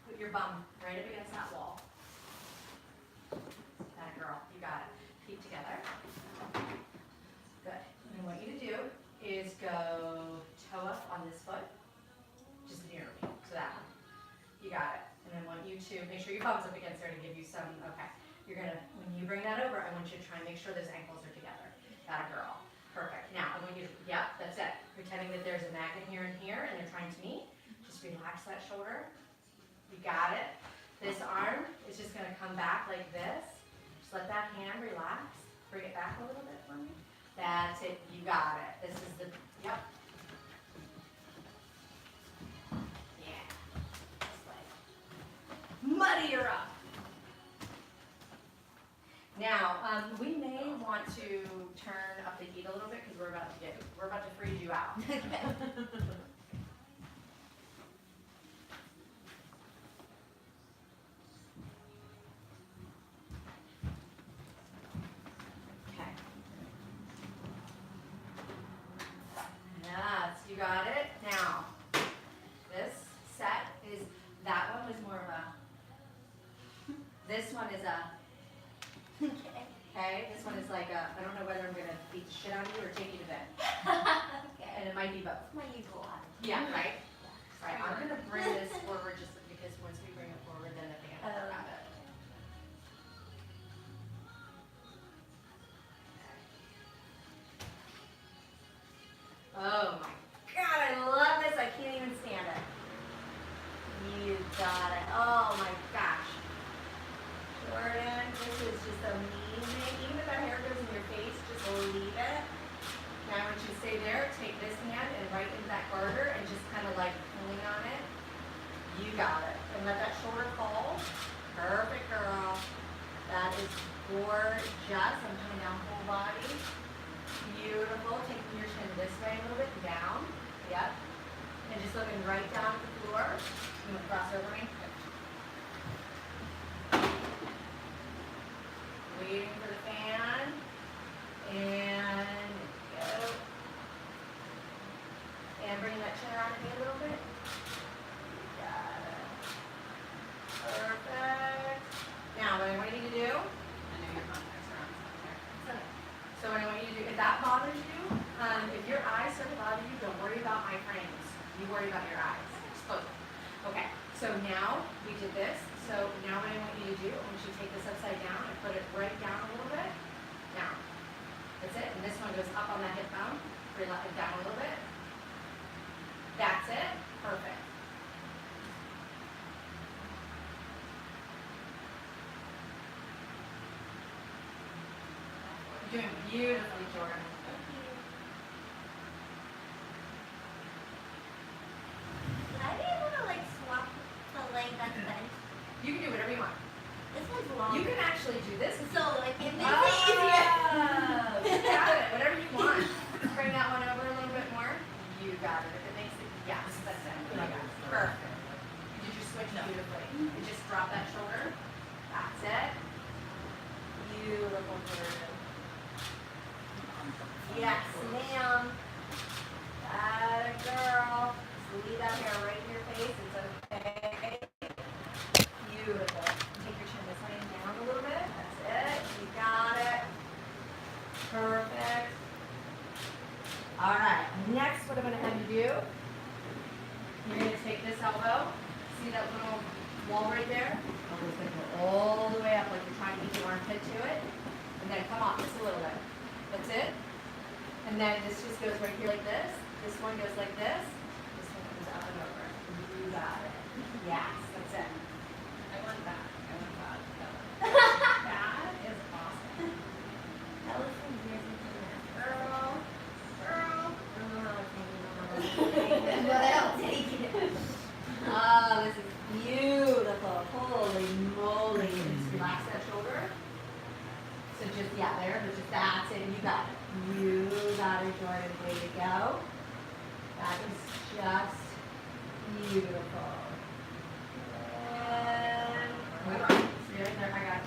Put your bum right up against that wall. That girl, you got it. Feet together. Good. And what I want you to do is go toe up on this foot, just near me, so that one. You got it. And I want you to make sure your bum's up against there to give you some, okay. You're gonna, when you bring that over, I want you to try and make sure those ankles are together. That girl. Perfect. Now, I want you to, yep, that's it. Pretending that there's a magnet here and here, and they're trying to meet. Just relax that shoulder. You got it. This arm is just gonna come back like this. Just let that hand relax. Bring it back a little bit for me. That's it. You got it. This is the, yep. Yeah. This way. Muddy her up. Now, we may want to turn up the heat a little bit because we're about to freeze you out. Okay. Yes, you got it. Now, this set is, that one was more of a, this one is a beat the shit out of you or take you to bed.
Okay.
And it might be both.
My usual one.
Yeah, right? Right, I'm gonna bring this forward just because once we bring it forward, then I think I'm gonna grab it. Oh my god, I love this. I can't even stand it. You got it. Oh my gosh. Jordan, this is just amazing. Even if that hair goes in your face, just leave it. Now I want you to stay there, take this hand and right into that garter and just kind of like pulling on it. You got it. And let that shoulder fall. Perfect, girl. That is gorgeous. I'm coming down whole body. Beautiful. Taking your chin this way a little bit, down. Yep. And just looking right down at the floor. You want to cross over me? Waiting for the fan. And go. And bring that chin around to me a little bit. Got it. Perfect. Now, what I want you to do,
I know your contacts are on somewhere.
so what I want you to do, if that bothers you, if your eyes start to bother you, don't worry about my frames. You worry about your eyes. Just focus. Okay, so now we did this. So now what I want you to do, I want you to take this upside down and put it right down a little bit. Down. That's it. And this one goes up on that hip bone. Bring it down a little bit. That's it. Perfect. You're doing beautifully, Jordan.
Would I be able to like swap the leg that's bent?
You can do whatever you want.
This one's long.
You can actually do this.
So like it makes it easier.
Oh, you got it. Whatever you want. Bring that one over a little bit more. You got it. If it makes it, yes, that's it. You got it. Perfect. Did you switch beautifully? You just drop that shoulder. That's it. Beautiful, Jordan. Yes, ma'am. That a girl. Just leave that hair right in your face. It's okay. Beautiful. Take your chin this way and down a little bit. That's it. You got it. Perfect. All right. Next, what I'm going to have you do, you're going to take this elbow. See that little wall right there? Elbow's going to go all the way up like you're trying to get your armpit to it. And then come on, just a little bit. That's it. And then this just goes right here like this. This one goes like this. This one goes up and over. You got it. Yes, that's it.
I want that. I want that. That is awesome.
That was from years ago.
Girl. Girl.
But I'll take it.
Oh, this is beautiful. Holy moly. Just relax that shoulder. So just, yeah, there, but just that's it. You got it. You got it, Jordan. Way to go. That is just beautiful. And, hold on. Stay right there. I got it.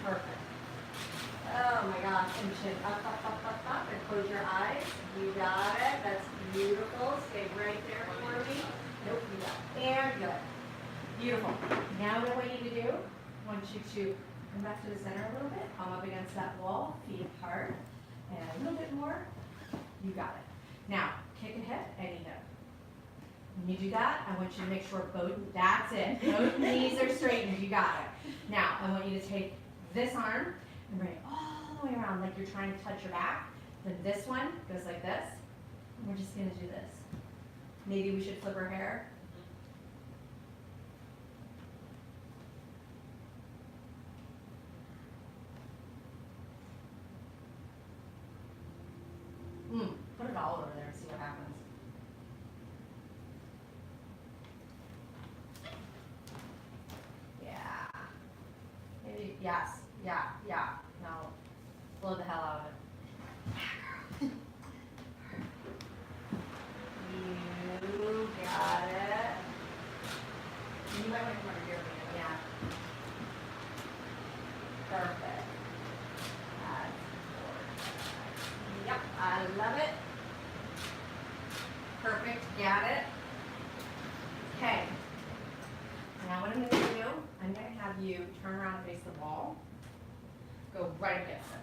Perfect. Oh my gosh. And chin up, up, up, up, up. And close your eyes. You got it. That's beautiful. Stay right there for me. Nope, you got it. And good. Beautiful. Now what I want you to do, I want you to come back to the center a little bit. Palm up against that wall. Feet apart. And a little bit more. You got it. Now, kick a hip, any hip. When you do that, I want you to make sure both, that's it. Both knees are straightened. You got it. Now, I want you to take this arm and bring it all the way around like you're trying to touch your back. Then this one goes like this. And we're just going to do this. Maybe we should flip our hair. Put it all over there and see what happens. Yeah. Maybe, yes. Yeah, yeah. No. Blow the hell out of it. Yeah, girl. You got it. You might want to come over here a minute. Yeah. Perfect. That's gorgeous. Yep, I love it. Perfect, got it. Okay. Now what I'm going to do, have you turn around and face the wall. Go right against it.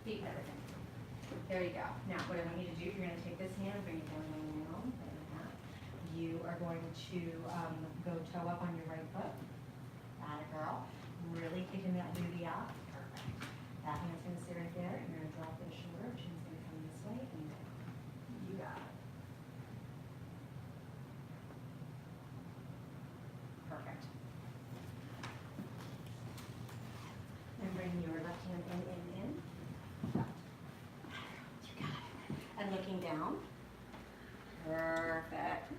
Feet and everything. There you go. Now, what I want you to do, you're gonna take this hand, bring it down, like that. You are going to go toe up on your right foot. That a girl. Really kicking that booty out. Perfect. That hand's gonna stay right there. You're gonna drop this shoulder. Chin's gonna come this way and down. You got it. Perfect. And bring your left hand in. You got it. And looking down. Perfect.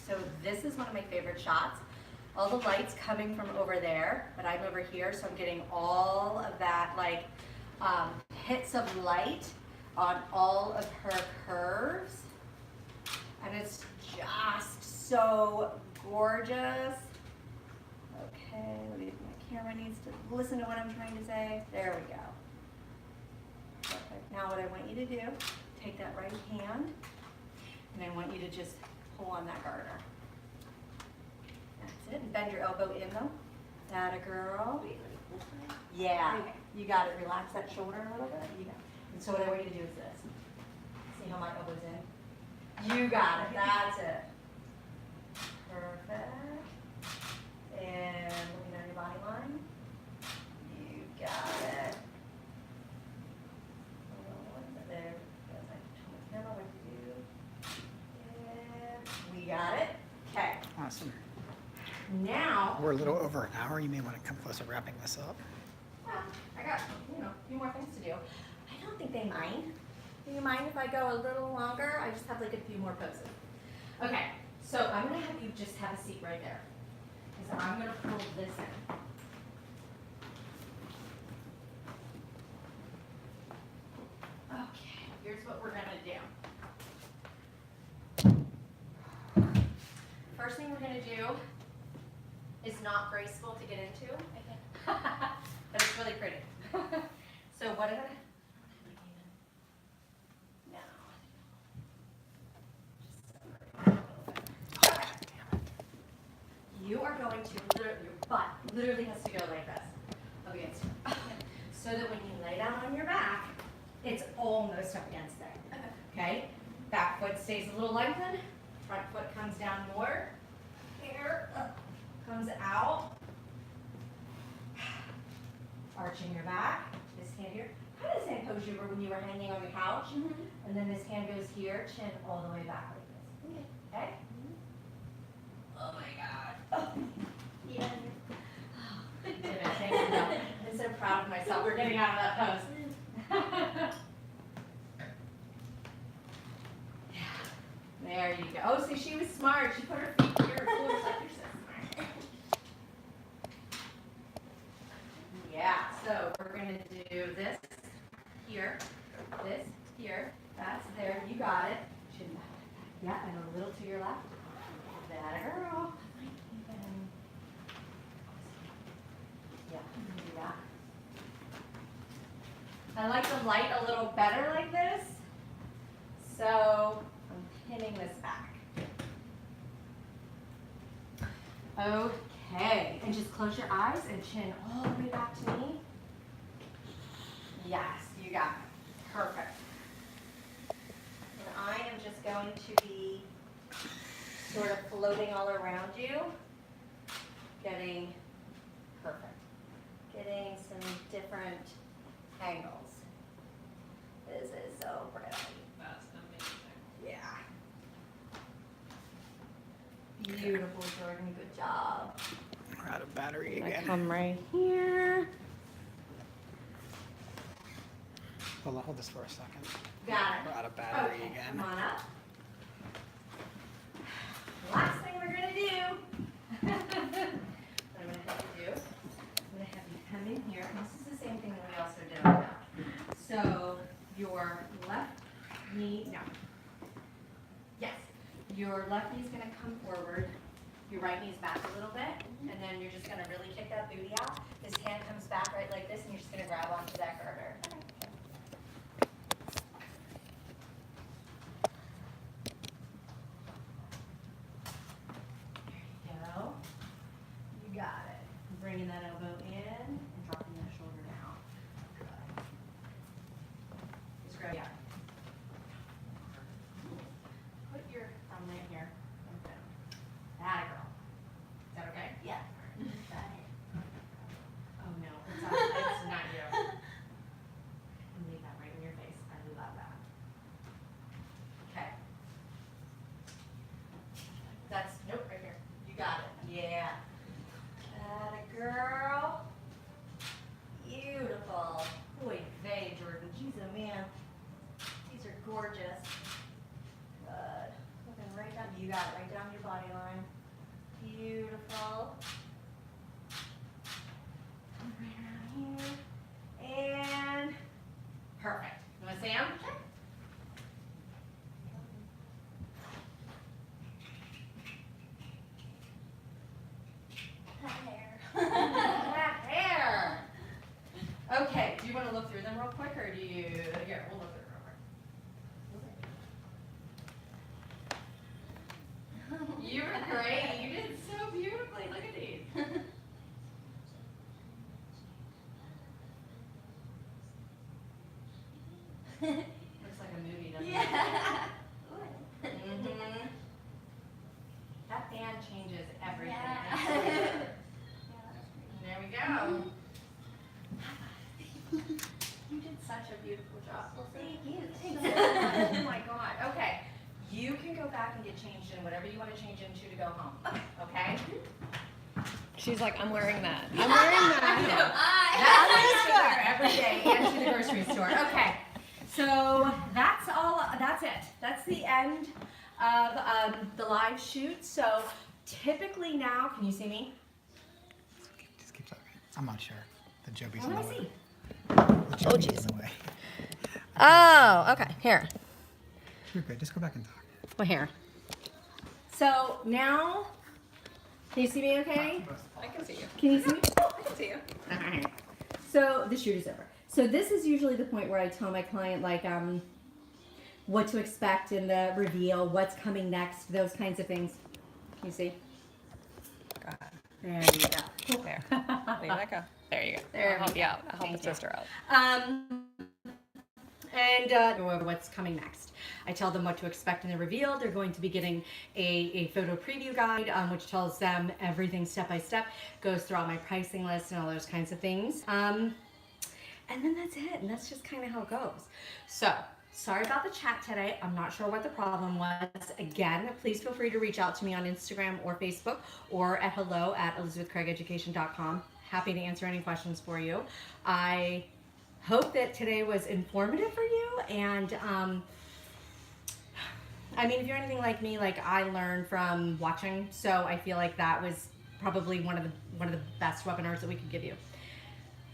So this is one of my favorite shots. All the light's coming from over there, but I'm over here, so I'm getting all of that like hits of light on all of her curves. And it's just so gorgeous. Okay, my camera needs to listen to what I'm trying to say. There we go. Perfect. Now what I want you to do, take that right hand, and I want you to just pull on that garter. That's it. And bend your elbow in though. That a girl. Yeah. You got it. Relax that shoulder a little bit. You got it. And so what I want you to do is this. See how my elbow's in? You got it. That's it. Perfect. And looking at your body line. You got it. There. Camera, what to do. And we got it. Okay.
Awesome.
Now.
We're a little over an hour. You may want to come closer wrapping this up.
I got, a few more things to do. I don't think they mind. Do you mind if I go a little longer? I just have like a few more poses. Okay, so I'm gonna have you just have a seat right there. Because I'm gonna pull this in. Okay, here's what we're gonna do. First thing we're gonna do is not graceful to get into. But it's really pretty. So what did I? No. You are going to your butt literally has to go like this up against you. So that when you lay down on your back, it's almost up against there. Okay? Back foot stays a little lengthened. Front foot comes down more. Here, comes out. Arching your back, this hand here. How does hand pose you were when you were hanging on the couch? And then this hand goes here, chin all the way back like this. Okay? Oh my God. Oh. Yeah. I'm so proud of myself for getting out of that pose. Yeah. There you go. Oh, see, she was smart. She put her feet here. You're so smart. Yeah, so we're going to do this here, that's there, you got it. Chin back. Yeah, and a little to your left. That a girl. Yeah, you can do that. I like the light a little better like this, so I'm pinning this back. Okay, and just close your eyes and chin all the way back to me. Yes, you got it. Perfect. And I am just going to be sort of floating all around you, getting perfect. Getting some different angles. This is so pretty.
That's amazing.
Yeah. Beautiful, Jordan. Good job.
We're out of battery
I
again.
come right here.
Hold this for a second.
Got
We're
it.
out of battery
Okay,
again.
come on up. Last thing we're gonna do. What I'm gonna have you do, I'm gonna have you come in here, and this is the same thing that we also did on that. So your left knee, no. Yes, your left knee's gonna come forward. Your right knee's back a little bit, and then you're just gonna really kick that booty out. This hand comes back right like this, and you're just gonna grab onto that girder. got it, right down your body line. Beautiful. And right around here. And perfect. You wanna see him?
Cut hair.
That hair. Okay, do you wanna look through them real quick, or do you, here, we'll look through them real quick. You were great. You did so beautifully. Look at these. Looks like a movie, doesn't it?
Yeah.
Mhm. That band changes everything.
Yeah.
There we go. You did such a beautiful job.
Well, thank you.
Oh my God. Okay. You can go back and get changed in whatever you want to change into to go home. Okay?
She's like, I'm wearing that. I'm wearing that.
That's what you should wear every day and to the grocery store. Okay. So that's all. That's it. That's the end of the live shoot. So typically now, can you see me?
Just keep talking. I'm not sure. The Joby's
I
in the
want to
way.
see.
The Joby's in the way.
Oh, okay. Here.
You're good. Just go back and talk.
Well, here. So now, can you see me okay?
I can see you.
Can you see me?
I can see you.
Alright. So the shoot is over. So this is usually the point where I tell my client like what to expect in the reveal, what's coming next, those kinds of things. Can you see?
Got it.
There you go.
There. Leave that go. There you go.
There
I'll help
we
you
go.
out. I'll help
Thank
the sister out.
And go over what's coming next. I tell them what to expect in the reveal. They're going to be getting a photo preview guide, which tells them everything step by step, goes through all my pricing lists and all those kinds of things. And then that's it, and that's just kind of how it goes. So, sorry about the chat today. I'm not sure what the problem was. Again, please feel free to reach out to me on Instagram or Facebook or at hello@elizabethcraigeducation.com. Happy to answer any questions for you. I hope that today was informative for you, and I mean, if you're anything like me, like I learned from watching, so I feel like that was probably one of the best webinars that we could give you.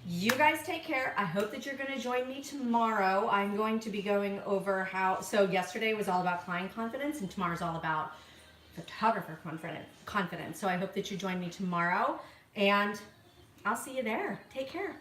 You guys take care. I hope that you're going to join me tomorrow. I'm going to be going over how, so yesterday was all about client confidence, and tomorrow's all about photographer confidence. So I hope that you join me tomorrow, and I'll see you there. Take care.